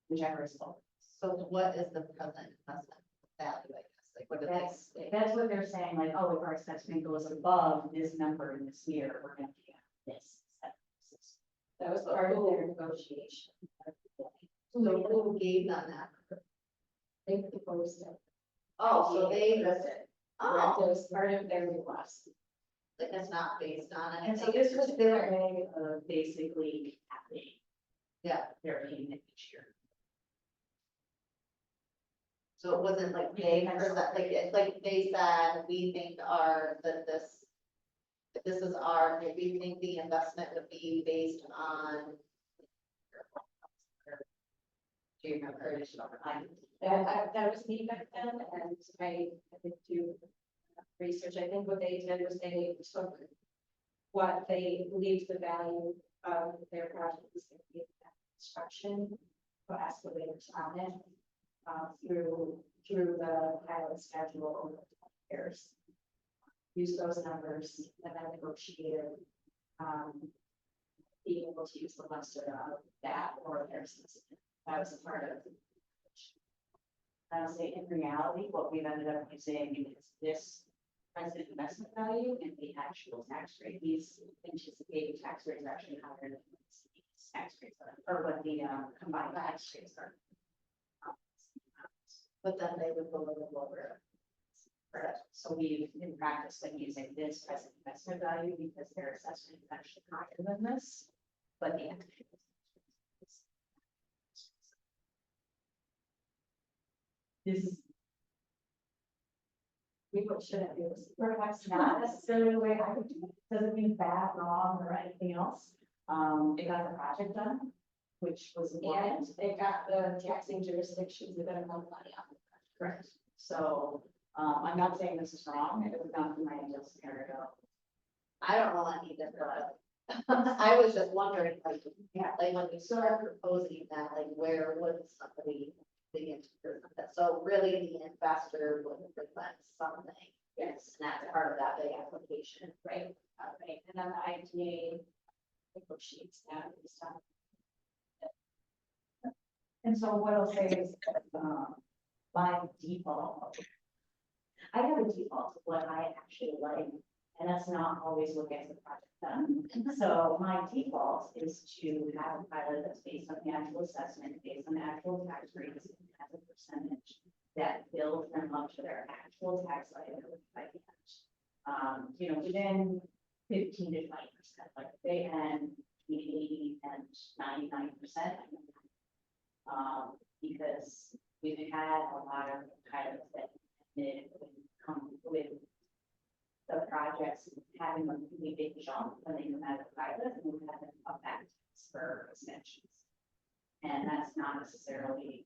C: Whichever is lower.
D: so what is the present investment value, I guess, like what is it?
C: That's what they're saying, like, oh, if our assessment goes above this number in this year, we're gonna get this.
F: That was part of their negotiation.
D: So who gave them that?
F: They proposed it.
D: Oh, so they,
F: That's it.
D: oh,
F: That was part of their request.
D: like it's not based on it.
C: And so this was their way of basically capping
D: Yeah,
C: their payment each year.
D: so it wasn't like they, for that, like, it's like they said, we think this is our, we think the investment would be based on. Do you remember, or just
F: That was me back then, and I did do research. I think what they did was they took what they believed the value of their project was going to be at construction, for escalators on it, through the pilot schedule over 20 years. Use those numbers and then negotiated, being able to use the lesser of that or their system. That was a part of.
C: I'll say in reality, what we've ended up using is this present investment value and the actual tax rate. These anticipated tax rates are actually higher than these tax rates are, or what the combined tax rates are.
D: but then they would go a little lower.
C: Correct. So we in practice been using this present investment value because their assessment is actually higher than this, but the actual. This
F: We shouldn't do this.
C: perhaps not necessarily the way I would do it, doesn't mean bad, wrong, or anything else. It got the project done, which was
F: And
C: important.
F: they got the taxing jurisdictions that are not money on it.
C: Correct. So, I'm not saying this is wrong, it was not in my ideal scenario.
D: I don't know any different. I was just wondering, like, yeah, like when we started proposing that, like, where would somebody begin to present that? So really, the investor would present something. Yes, and that's part of that big application.
F: Right, right, and then the IDA negotiates that and stuff.
C: And so what I'll say is, by default, I have a default of what I actually like, and that's not always what gets the project done. So my default is to have a pilot that's based on the actual assessment, based on the actual tax rates as a percentage that builds them up to their actual tax liability by the end. Within 15 to 20%, like they end between 80 and 99%. Because we've had a lot of pilots that come with the projects having a really big jump when they come out of the pilot, and we have them come back for extensions. And that's not necessarily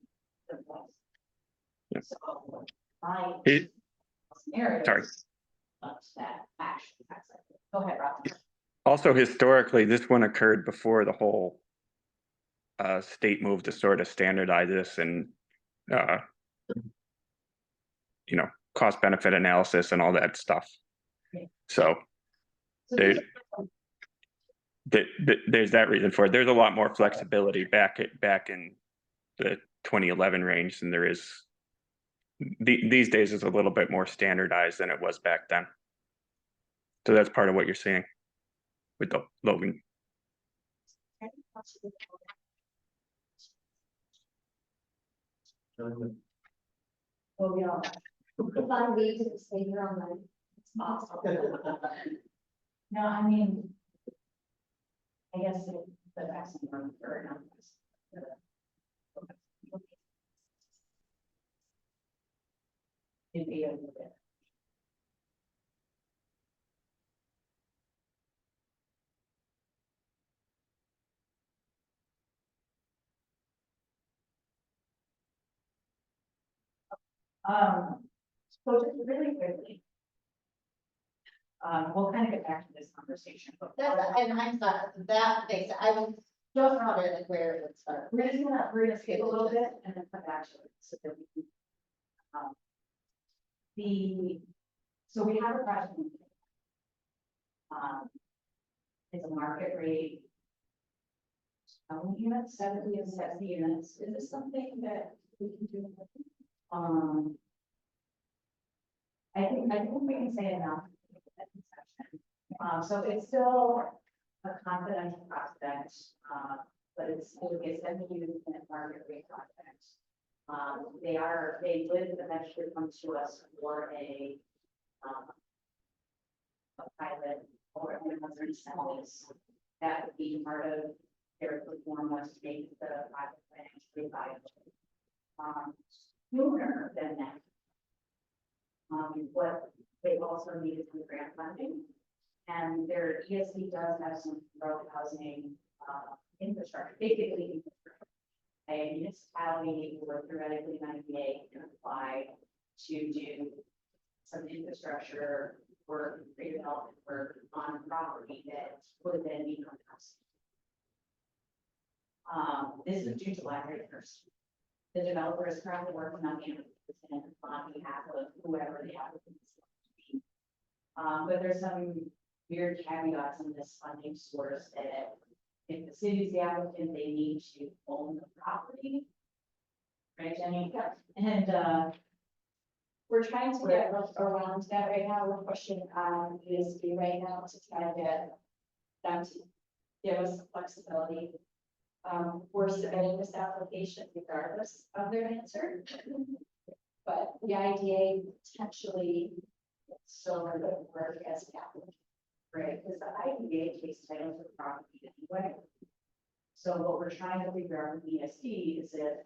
C: the point.
A: Yeah.
C: So my
A: It-
C: scenario
A: Sorry.
C: is up to that actual tax liability. Go ahead, Rob.
A: Also, historically, this one occurred before the whole state move to sort of standardize this and cost benefit analysis and all that stuff.
C: Yeah.
A: So there, there's that reason for it. There's a lot more flexibility back in the 2011 range than there is these days. Is a little bit more standardized than it was back then. So that's part of what you're seeing with the Logan.
C: Well, we all.
G: If I wait to stay here all night, it's possible.
C: No, I mean. I guess the vaccine for numbers. It'd be a little bit. So just really quickly. We'll kind of get back to this conversation, but.
D: That's, and I'm sorry, that makes, I was Just wondering like where it would start.
C: We're gonna skip a little bit and then come back to it, so that we can. um, So we have a project. It's a market rate. How many units? 70 and 70 units. Is this something that we can do? I think we can say enough. So it's still a confidential prospect, but it's 70 units in a market rate project. They would eventually come to us for a pilot or a minimum assemblies. That would be part of their performance to make the project financially viable. Sooner than that. What they also need is some grant funding. And their ESD does have some road housing infrastructure, basically a municipality or theoretically 98 can apply to do some infrastructure work, redevelopment work on property that would then become housing. This is due July 31st. The developer is currently working on the on behalf of whoever the applicant is going to be. But there's some weird caveats in this funding source that if the city's the applicant, they need to own the property. Right, Jenny? And
F: We're trying to get around that right now. We're pushing on ESB right now to try to get them to give us flexibility. We're submitting this application regardless of their answer. But the IDA potentially still would work as an applicant.
C: right, because the IDA takes title to the property anyway. So what we're trying to figure out with ESD is if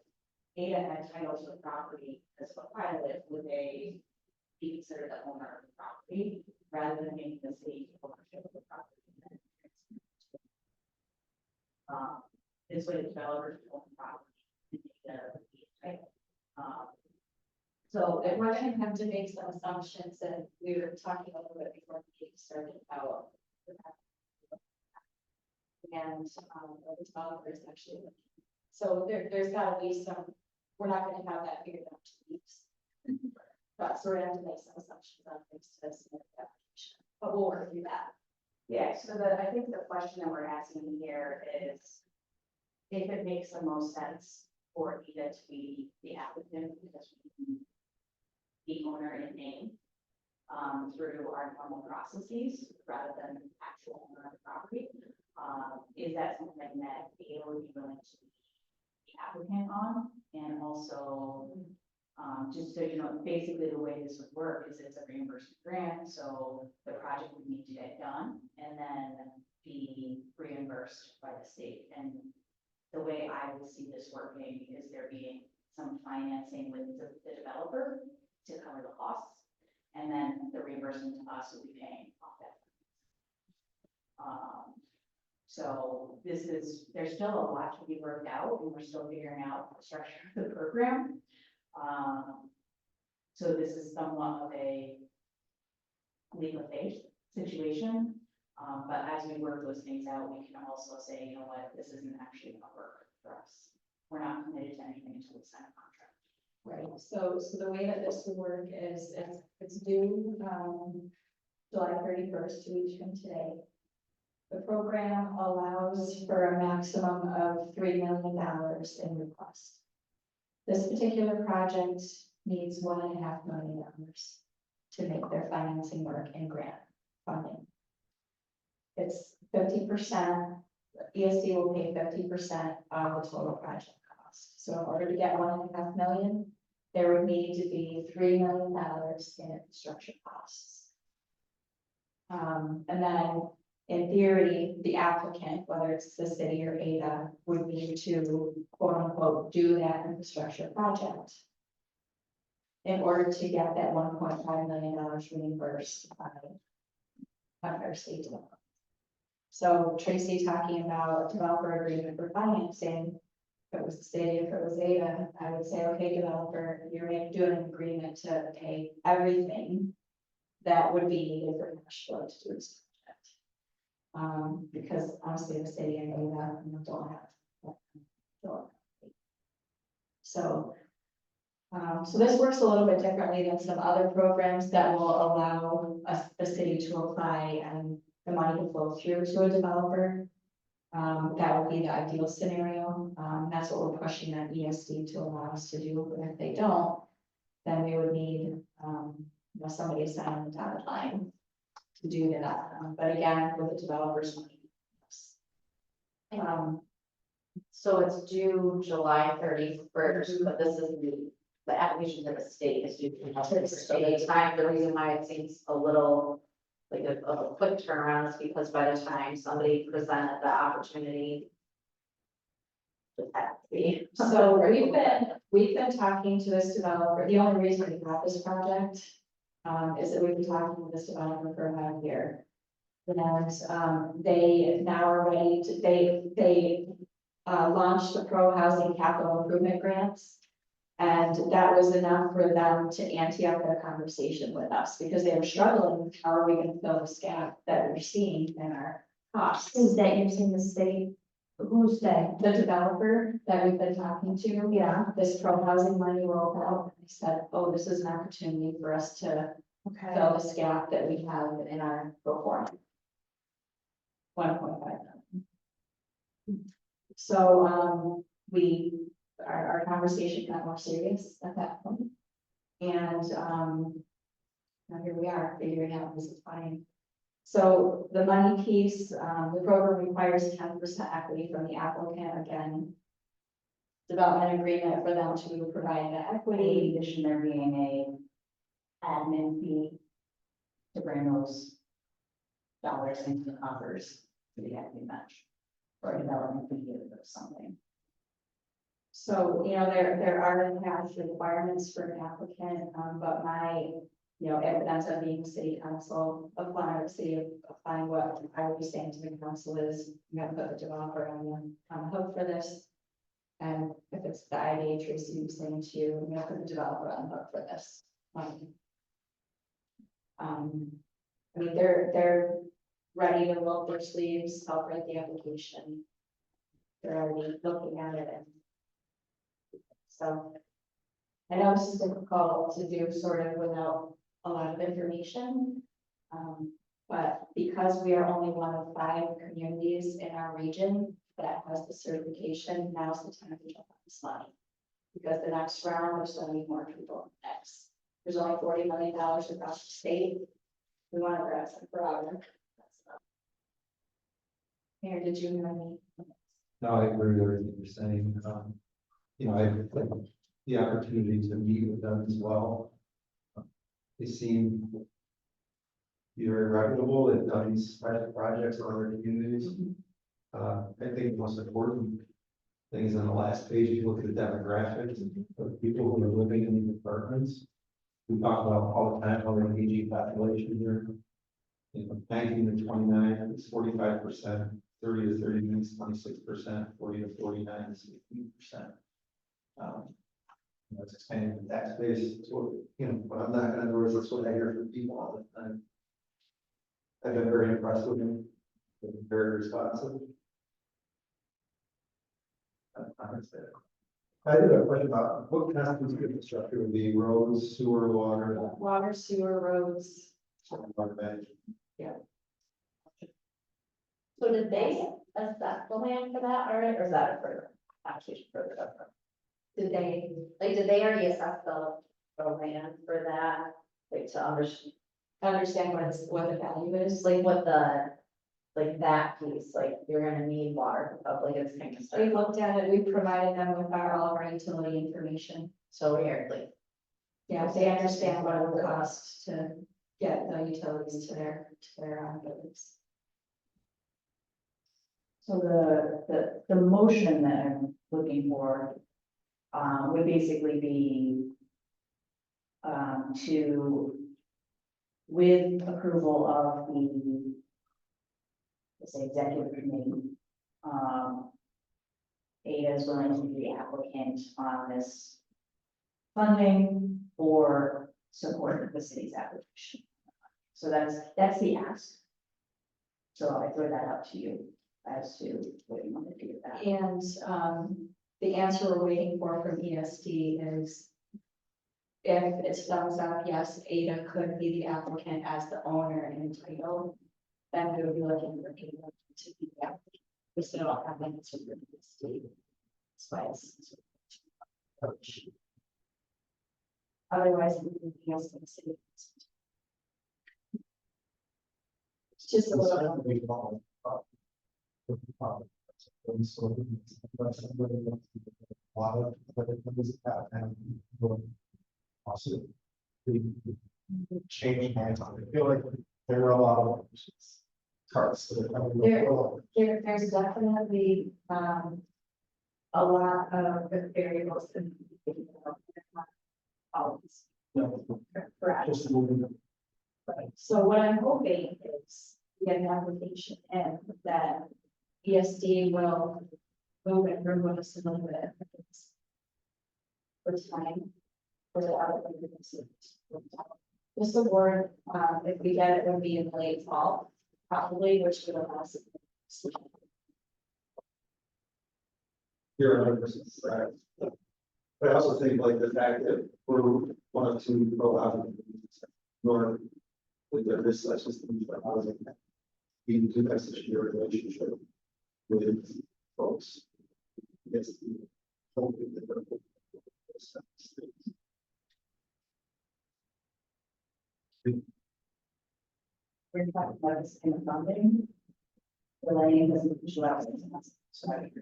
C: Ada had title to the property as a pilot, would they be considered the owner of the property rather than making the city ownership of the property? This way the developers own the property.
F: So if we're gonna have to make some assumptions, and we were talking a little bit before we started about. And the developers actually. So there's gotta be some, we're not gonna have that figured out in 2 weeks. But so we're gonna have to make some assumptions on things to submit the application, but we'll work through that.
C: Yeah, so I think the question that we're asking here is if it makes the most sense for Eda to be the applicant because we can the owner in name through our normal processes rather than actual owner of the property. Is that something that Eda would be willing to be the applicant on? And also, just so you know, basically the way this would work is it's a reimbursement grant, so the project would need to get done and then be reimbursed by the state. And the way I would see this working is there being some financing with the developer to cover the costs, and then the reimbursement to us will be paying off that. So there's still a lot to be worked out, and we're still figuring out the structure of the program. So this is somewhat of a leap of faith situation. But as we work those things out, we can also say, you know what, this isn't actually gonna work for us. We're not committed to anything until we sign a contract.
F: Right, so the way that this would work is it's due, July 31st, 2 weeks from today. The program allows for a maximum of $3 million in request. This particular project needs $1.5 million to make their financing work and grant funding. It's 50%, ESD will pay 50% of the total project cost. So in order to get $1.5 million, there would need to be $3 million in infrastructure costs. And then in theory, the applicant, whether it's the city or Ada, would need to quote unquote do that infrastructure project in order to get that $1.5 million reimbursed by our state developer. So Tracy talking about developer agreement for financing. If it was the city, if it was Ada, I would say, okay, developer, you're doing an agreement to pay everything that would be needed for cash flow to do this project. Because honestly, the city and Ada, don't have. that. So, so this works a little bit differently than some other programs that will allow us, the city to apply and the money to flow through to a developer. That would be the ideal scenario. That's what we're pushing on ESD to allow us to do. But if they don't, then we would need, somebody to sign on the dotted line to do that. But again, with the developers money.
D: So it's due July 31st, but this is the application to the state is due. So the time, the reason why it seems a little like a quick turnaround is because by the time somebody presented the opportunity.
F: So we've been talking to this developer. The only reason we got this project is that we've been talking to this developer for about a year. And they now are ready to, they launched the pro housing capital improvement grants. And that was enough for them to ante up their conversation with us because they were struggling with how are we going to fill this gap that we're seeing in our costs.
G: Is that using the state? Who's that?
F: The developer that we've been talking to,
G: Yeah,
F: this pro housing money rolled out, they said, oh, this is an opportunity for us to
G: okay.
F: fill this gap that we have in our performance. 1.5 million. So, our conversation got more serious at that point. And, now here we are figuring out this is fine. So the money piece, the program requires 10% equity from the applicant, again. Development agreement for them to provide the equity, in addition there being a admin fee to bring those dollars into the coffers to the equity match. Or development fee or something. So, there are cash requirements for an applicant, but my, evidence of being city council, applying what I would be saying to the council is, you have to put the developer on the hook for this. And if it's the IDA Tracy was saying to you, you have to put the developer on the hook for this. I mean, they're ready to roll up their sleeves, help write the application. They're already looking at it and. So. I know this is difficult to do sort of without a lot of information. But because we are only one of 5 communities in our region that has the certification, now's the time to jump on this money. Because the next round, there's so many more people next. There's only $40 million across the state. We want to grab some forever. Mayor, did you have any?
B: No, I agree with everything you're saying. I had the opportunity to meet with them as well. They seem very reputable. They've done these types of projects in other communities. I think the most important thing is on the last page, you look at the demographics of people who are living in these apartments. We talk about all the time how we're an aging population here. 19 to 29 is 45%, 30 to 39 is 26%, 40 to 49 is 18%. That's expanding the tax base. So, but I'm not going to know, that's what I hear from people all the time. I've been very impressed with them. They're very responsive. I did have a question about what constitutes infrastructure would be roads, sewer,
F: Water, sewer, roads.
B: water management.
D: So did they assess the land for that already, or is that a further application further up?
F: Did they?
D: Did they already assess the land for that, like to
F: Understand what the value is?
D: like what that piece, like you're gonna need water, like it's kind of.
F: We looked at it, we provided them with all of our utility information.
D: So we're like,
F: Yeah, they understand what it would cost to get the utilities to their buildings.
H: So the motion that I'm looking for would basically be to, with approval of the, let's say, executive committee, Ada is willing to be the applicant on this funding or support of the city's application. So that's the ask. So I throw that out to you as to what you want to do with that.
F: And, the answer we're waiting for from ESD is if it's thumbs up, yes, Ada could be the applicant as the owner and title, then we would be looking for Ada to be the applicant. We still don't have an answer from ESD. That's why it's. Otherwise, everything else in the city. It's just a little.
B: Changing hands on it. I feel like there are a lot of cards that are coming.
F: There's definitely, a lot of variables in. Policies. Correct.
B: Just moving.
F: Right. So what I'm hoping is we get an application in that ESD will move and remove us a little bit. For time. For the other things. Just the word, if we get it, would be in late fall, probably, which would allow us.
B: You're 100% correct. But I also think like the fact that we're one of two go out nor with their risk systems for housing. We can do that such a relationship with folks. Yes. Hopefully they're-
H: We're talking about this in funding. Delaying doesn't usually allow us to- sorry.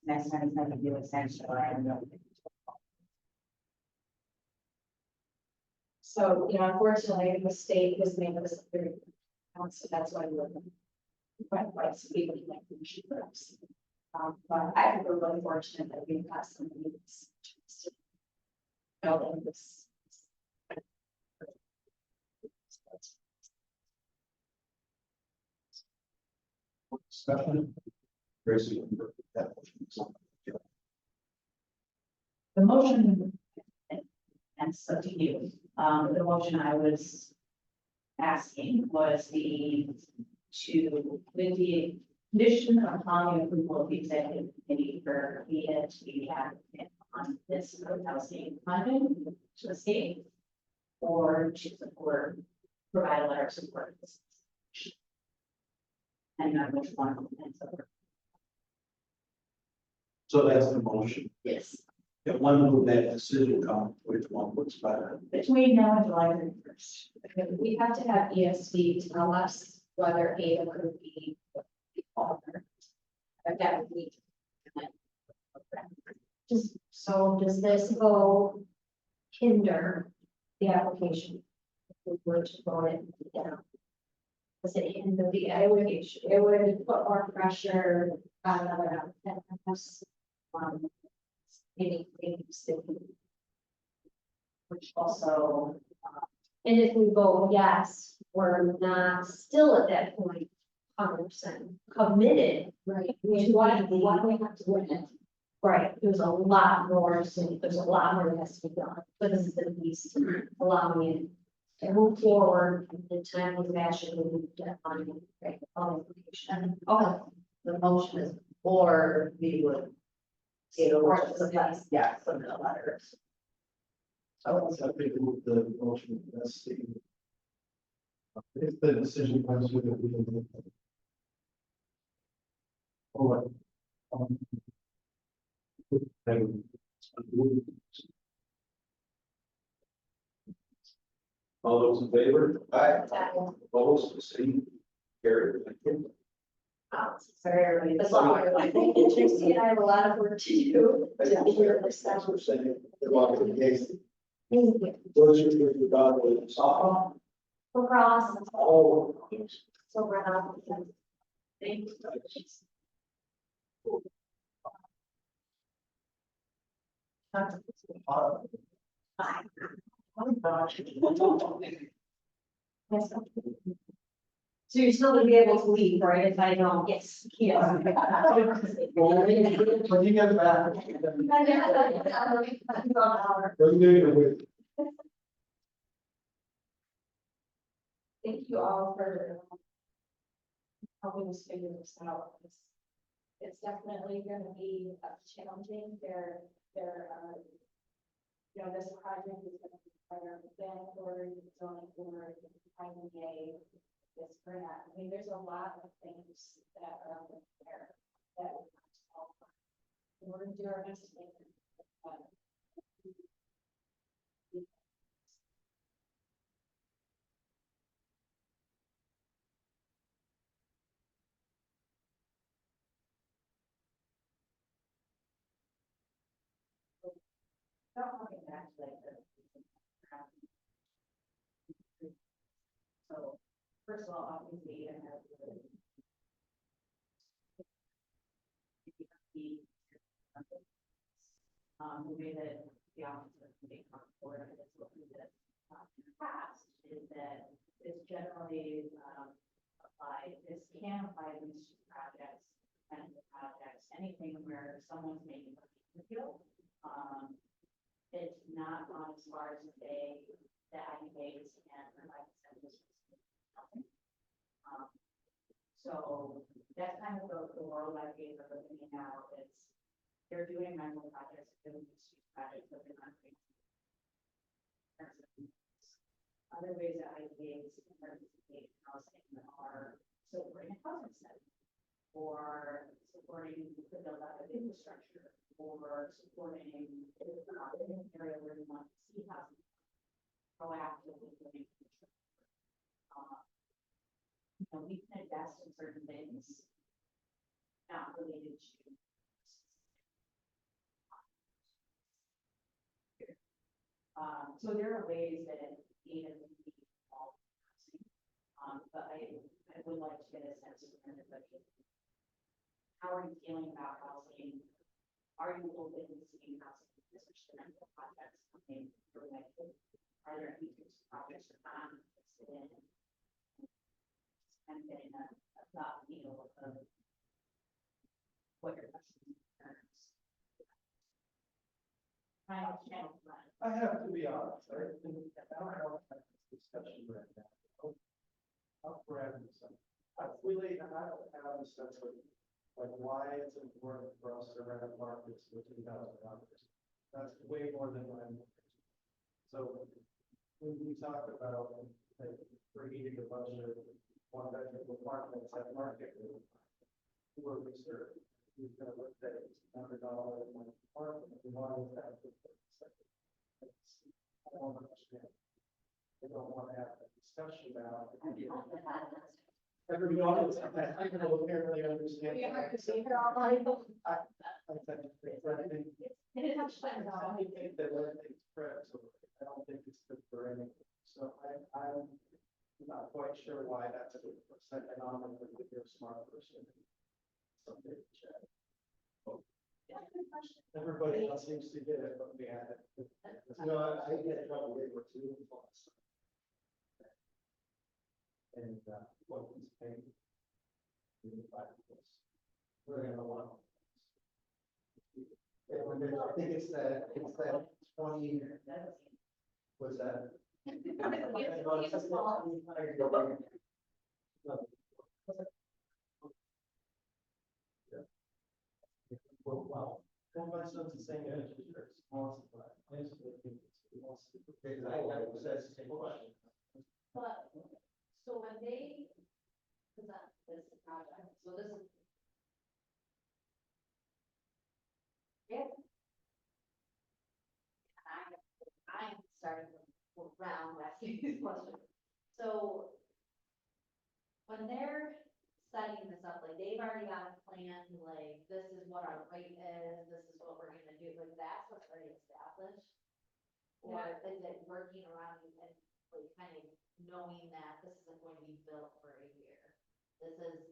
H: Next time it's not gonna do extension or I don't know.
F: So, unfortunately, the state has made this very, so that's why we're. Quite speaking like we should perhaps. But I think we're really fortunate that we've got some of these. Building this.
B: Discussion. Tracy.
H: The motion, and it's up to you, the motion I was asking was with the condition upon the approval of the executive committee for the to be applicant on this housing funding to the state, or to support, provide a letter of support. And not which one, and so forth.
B: So that's the motion.
H: Yes,
B: If one would that decision come, which one was better?
H: between now and July 31st.
F: We have to have ESD tell us whether Ada could be the owner. That would be.
G: Does this go hinder the application? If we were to vote it down? Does it hinder the application?
F: It would put more pressure on us. Anything city.
H: Which also,
G: And if we vote yes, we're not still at that point, 100% committed.
F: Right.
G: Which is why we have to win it. Right, there's a lot more, so there's a lot more that has to be done, but this is at least allowing it to move forward in the timely fashion we need to find, right, all application.
D: Oh, the motion is, or we would.
H: yeah, some of the letters.
B: I think the motion that's the. If the decision comes with it, we can. All right. All those in favor? Aye. Opposed, same. Carried. Thank you.
G: Sorry, everybody, that's all. I think Tracy and I have a lot of work to do to hear this
B: That's
G: stuff.
B: what I'm saying. They're welcome to case.
G: Thank you.
B: What is your daughter with softball?
G: Across,
B: Oh.
G: so we're not.
F: Thank you.
G: Yes. So you're still gonna be able to leave, right, if I don't, yes, yes.
B: When you get back. We're doing it with.
F: Thank you all for helping us figure this out. It's definitely gonna be challenging. This project is gonna require plan board, zoning board, IDA, this grant. I mean, there's a lot of things that are out there that we have to solve. And we're gonna do our best to make them.
H: Coming back to like so, first of all, obviously, I have the way that the office of the board has looked at this in the past is that it's generally applied, this can apply to these projects, and projects, anything where someone's making a appeal. It's not on as far as say the IDAs and provide incentives. So that's kind of the world I gave of looking at now. It's they're doing rental projects, they're doing street projects, but they're not doing other ways that IDAs can participate in housing are supporting a housing study or supporting the build out of infrastructure or supporting an area where we want to see housing proactively doing we can invest in certain things not related to so there are ways that even but I would like to get a sense of everybody. How are you feeling about housing? Are you open to seeing housing, especially rental projects coming through? Are there any projects you're not interested in? And getting a thought needle of what your questions and concerns. I
B: have to be honest, I don't have this discussion right now. I'll grab this. I don't have a sense of like why it's important for us to rent markets with $2,000. That's way more than I'm. So when we talk about like creating a bunch of one bedroom apartments at market, who are we serving? Who's going to look at $100 in one apartment? Why is that? I don't understand. I don't want to have a discussion about. Everybody else, I can apparently understand.
F: We have to see her all night.
B: I think
F: It is much fun.
B: I don't think that everything's correct, so I don't think it's good for anything. So I'm not quite sure why that's a good economically if you're a smart person. Something to check. Everybody else seems to get it, but we had it. No, I get trouble way more too. And what was paid. We're gonna want. I think it's that 20. Was that? Well, my son's the same age as yours.
D: But, so when they present this project, so this is. Yeah. I'm starting from round asking these questions. So. When they're setting this up, like they've already got a plan, like this is what our rate is, this is what we're gonna do, like that's what's already established. Or is it working around and like kind of knowing that this isn't going to be built for a year? This is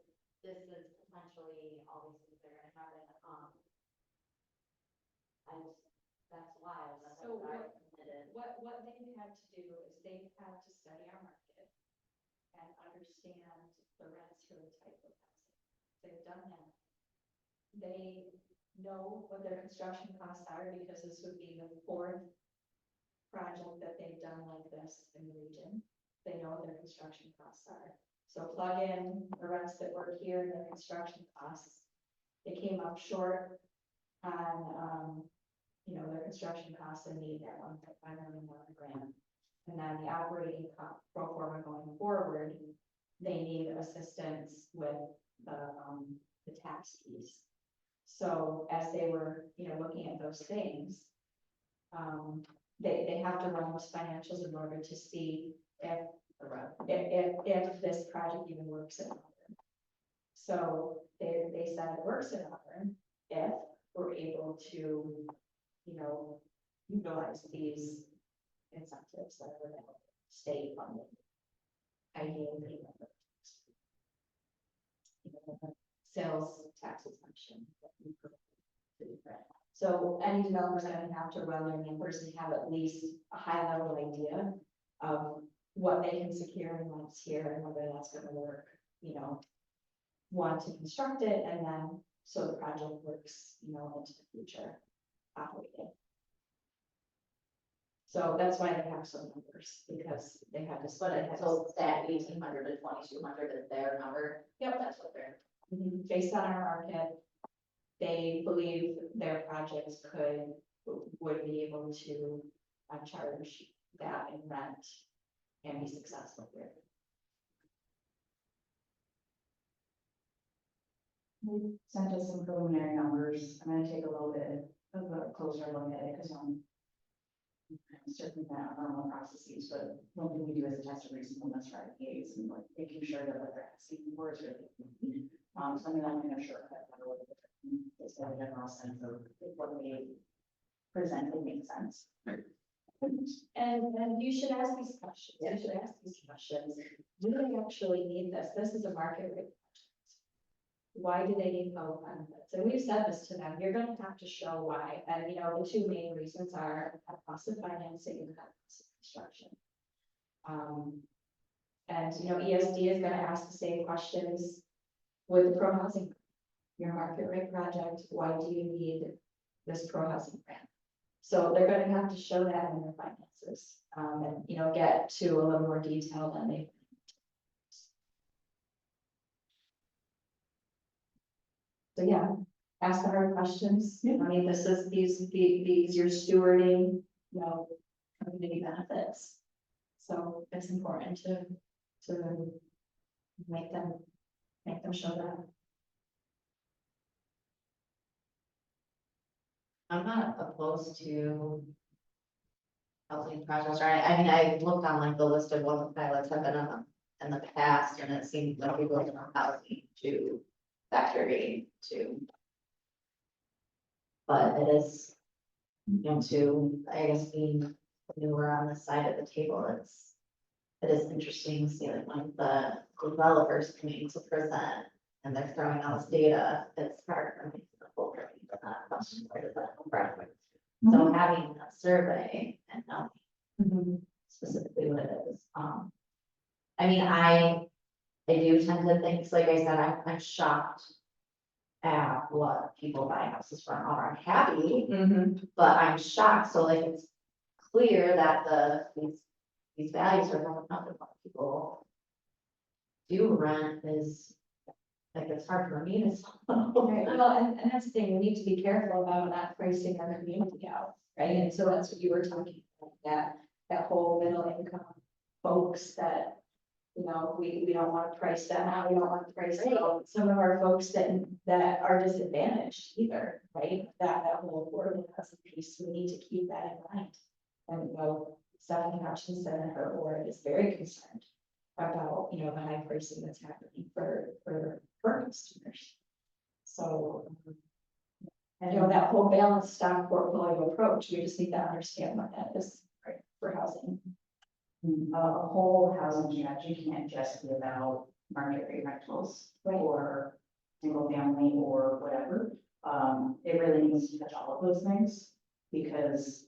D: potentially all these things they're gonna happen, that's why.
F: So what they've had to do is they've had to study our market and understand the rents for the type of housing. They've done that. They know what their construction costs are because this would be the fourth project that they've done like this in the region.
C: they know what their construction costs are. So plug in the rents that work here and their construction costs. They came up short on, their construction costs and need that $1.5 million grant. And then the operating pro forma going forward, they need assistance with the tax piece. So as they were, looking at those things, they have to run those financials in order to see if this project even works in Auburn. So they said it works in Auburn if we're able to, utilize these incentives that are available, state funding. Ideally, sales tax exemption. So any developer's gonna have to run their numbers and have at least a high level idea of what they can secure in months here and whether that's gonna work, want to construct it and then so the project works, into the future operating. So that's why they have some numbers, because they have to split it.
D: So that 1,800 to 2,200 is their number.
C: Yep.
D: That's what they're.
C: Based on our market, they believe their projects would be able to charge that in rent and be successful here.
H: Sent us some preliminary numbers. I'm gonna take a little bit of a closer look at it because I'm certainly not normal processes, but one thing we do is a test of reasonableness for IPAs and like making sure that what they're asking for is really something that I'm gonna shortcut that a little bit. It's a general sense of what they presented makes sense.
C: And you should ask these questions. You should ask these questions. Do they actually need this? This is a market rate project. Why do they need public benefits? And we've said this to them, you're gonna have to show why. And the two main reasons are cost of financing and cost of construction. And ESD is gonna ask the same questions with the pro housing. Your market rate project, why do you need this pro housing grant? So they're gonna have to show that in their finances, and get to a little more detail than they. So yeah, ask the hard questions. I mean, these you're stewarding, community benefits. So it's important to make them show that.
D: I'm not opposed to housing projects, right? I mean, I looked on like the list of what the pilots have been on in the past, and it seemed like we looked on housing to factory to. But it is, to, I guess, being newer on this side of the table, it is interesting to see like when the developers coming to present and they're throwing out this data, it's hard for me to pull from question where does that come from? So having a survey and knowing specifically what it is. I mean, I do tend to think, like I said, I'm shocked at what people buy houses for. I'm happy, but I'm shocked. So like it's clear that these values are going up and what people do rent is like it's hard for me to swallow.
C: Right, well, and that's the thing, we need to be careful about not pricing our community out, right? And so that's what you were talking about, that whole middle income folks that, we don't want to price them out, we don't want to price out some of our folks that are disadvantaged either, right? That whole affordable housing piece, we need to keep that in mind. And Stephanie Hutchinson and her board is very concerned about, the high pricing that's happening for customers. So, and that whole balanced stock portfolio approach, we just need to understand what that is for housing.
H: A whole housing strategy can't just be about market rate rentals or single family or whatever. It really needs to touch all of those things because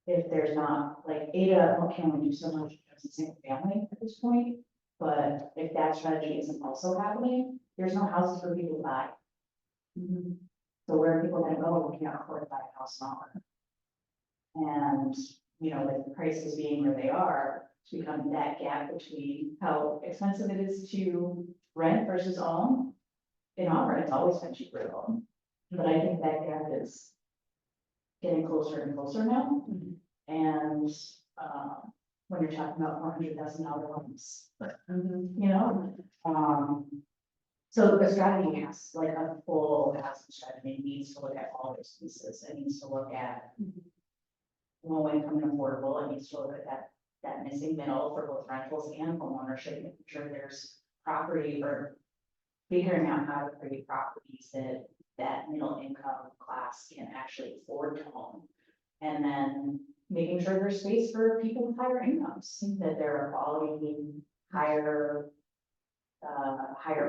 H: if there's not like Ada, can only do so much as a single family at this point. But if that strategy isn't also happening, there's no houses for people to buy. So where are people gonna go if we can't afford to buy a house now? And with prices being where they are, to become that gap between how expensive it is to rent versus own. In our rent, it's always been cheaper to own, but I think that gap is getting closer and closer now. And, when you're talking about $400,000 homes, you know, so the strategy has, like a full housing strategy needs to look at all those pieces. It needs to look at low income and affordable. It needs to look at that missing middle for both rentals and homeownership, making sure there's property or figuring out how to create properties that middle income class can actually afford to own. And then making sure there's space for people with higher incomes, that there are quality, higher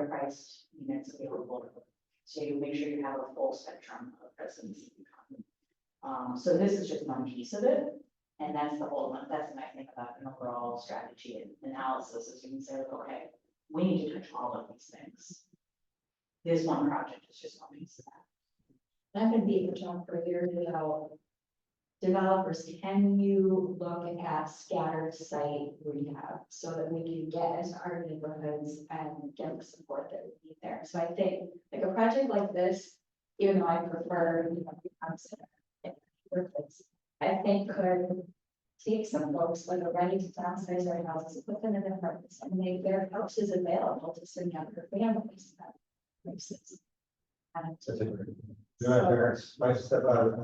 H: priced units available to make sure you have a full spectrum of residency income. So this is just one piece of it. And that's the whole one. That's when I think about an overall strategy and analysis is you can say, okay, we need to touch all of these things. This one project is just one piece of that.
F: I'm gonna be able to talk further about developers. Can you look at scattered site rehab so that we can get into our neighborhoods and get the support that we need there? So I think like a project like this, even though I prefer, you know, concept, I think could take some folks that are ready to downsize their houses, put them in their apartments and make their houses available to some younger families. That makes sense.
B: My parents, my stepfather,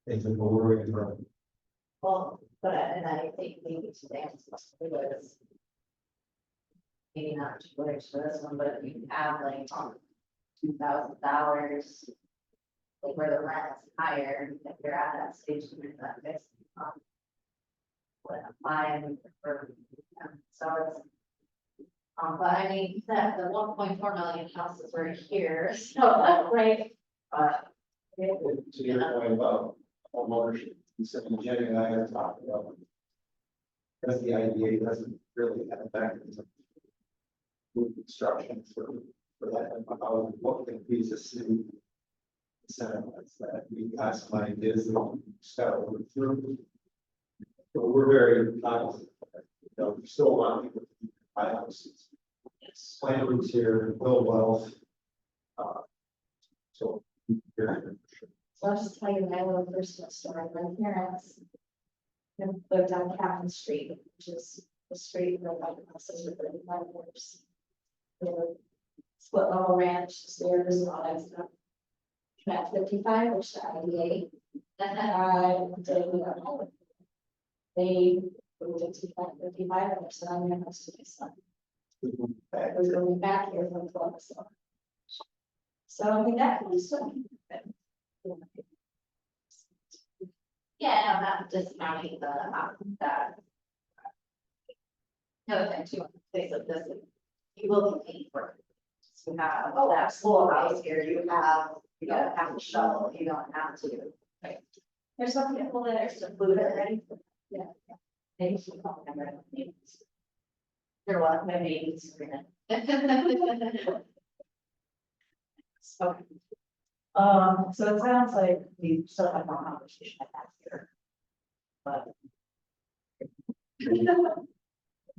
B: things that were working for.
D: Well, but, and I think maybe to dance was. Maybe not too much for this one, but if you have like $2,000. Like where the rent is higher, if you're at that stage, you're that fixed. What I'm for, so it's. But I mean, that the 1.4 million houses were here, so, right,
B: To your point about homeownership, you said Jenny and I have talked about. Because the IDA doesn't really have effect in construction for that, about what can be the city. Incentives that we got some ideas that start working through. But we're very cognizant that, you know, we still want people to buy houses. Plant roots here, build wealth. So.
F: So I'll just tell you my little personal story. My parents lived on Captain Street, which is the street where my houses were 35 years. They were split level ranch, stairs, and all that stuff. At 55, which the IDA, they moved into 55, and so I'm going to host my son. I was going back here from Columbus. So I think that can be something.
D: yeah, I'm not discounting that. The other thing too, place of this, you will be paying for it. So you have, that schoolhouse here, you don't have to shovel, you don't have to. Right. There's some people that are still food already.
F: Yeah.
D: Maybe she called them, right? They're what, my babies.
H: So, so it sounds like we still have more conversation at that here. But.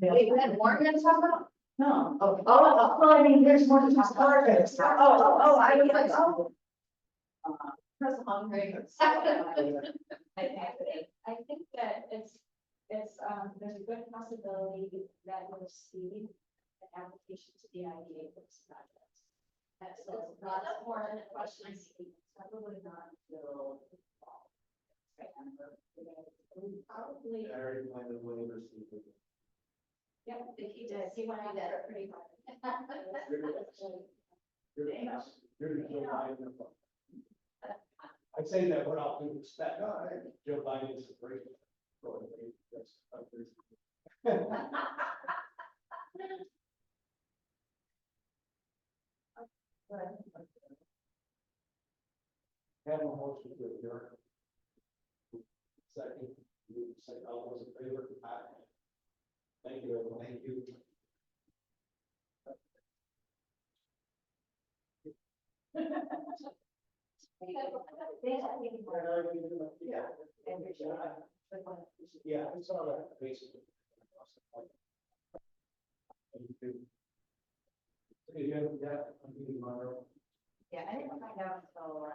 D: Wait, we had more to talk about?
H: No,
D: Oh, well, I mean, there's more to talk about. Oh, I was like, oh. That's hungry.
F: I think that it's, there's a good possibility that we'll see an application to the IDA for this project. That's not more than a question. I see. Probably not until fall. Probably. Yeah, if he did, he went out there pretty hard.
B: I'd say that what I'll do is that, Joe Biden is a great. Have a motion to adjourn. Second, you say all those in favor? Aye. Thank you, everyone. Thank you.
D: Yeah.
B: Yeah, I saw that basically.
C: Yeah, I didn't find out until,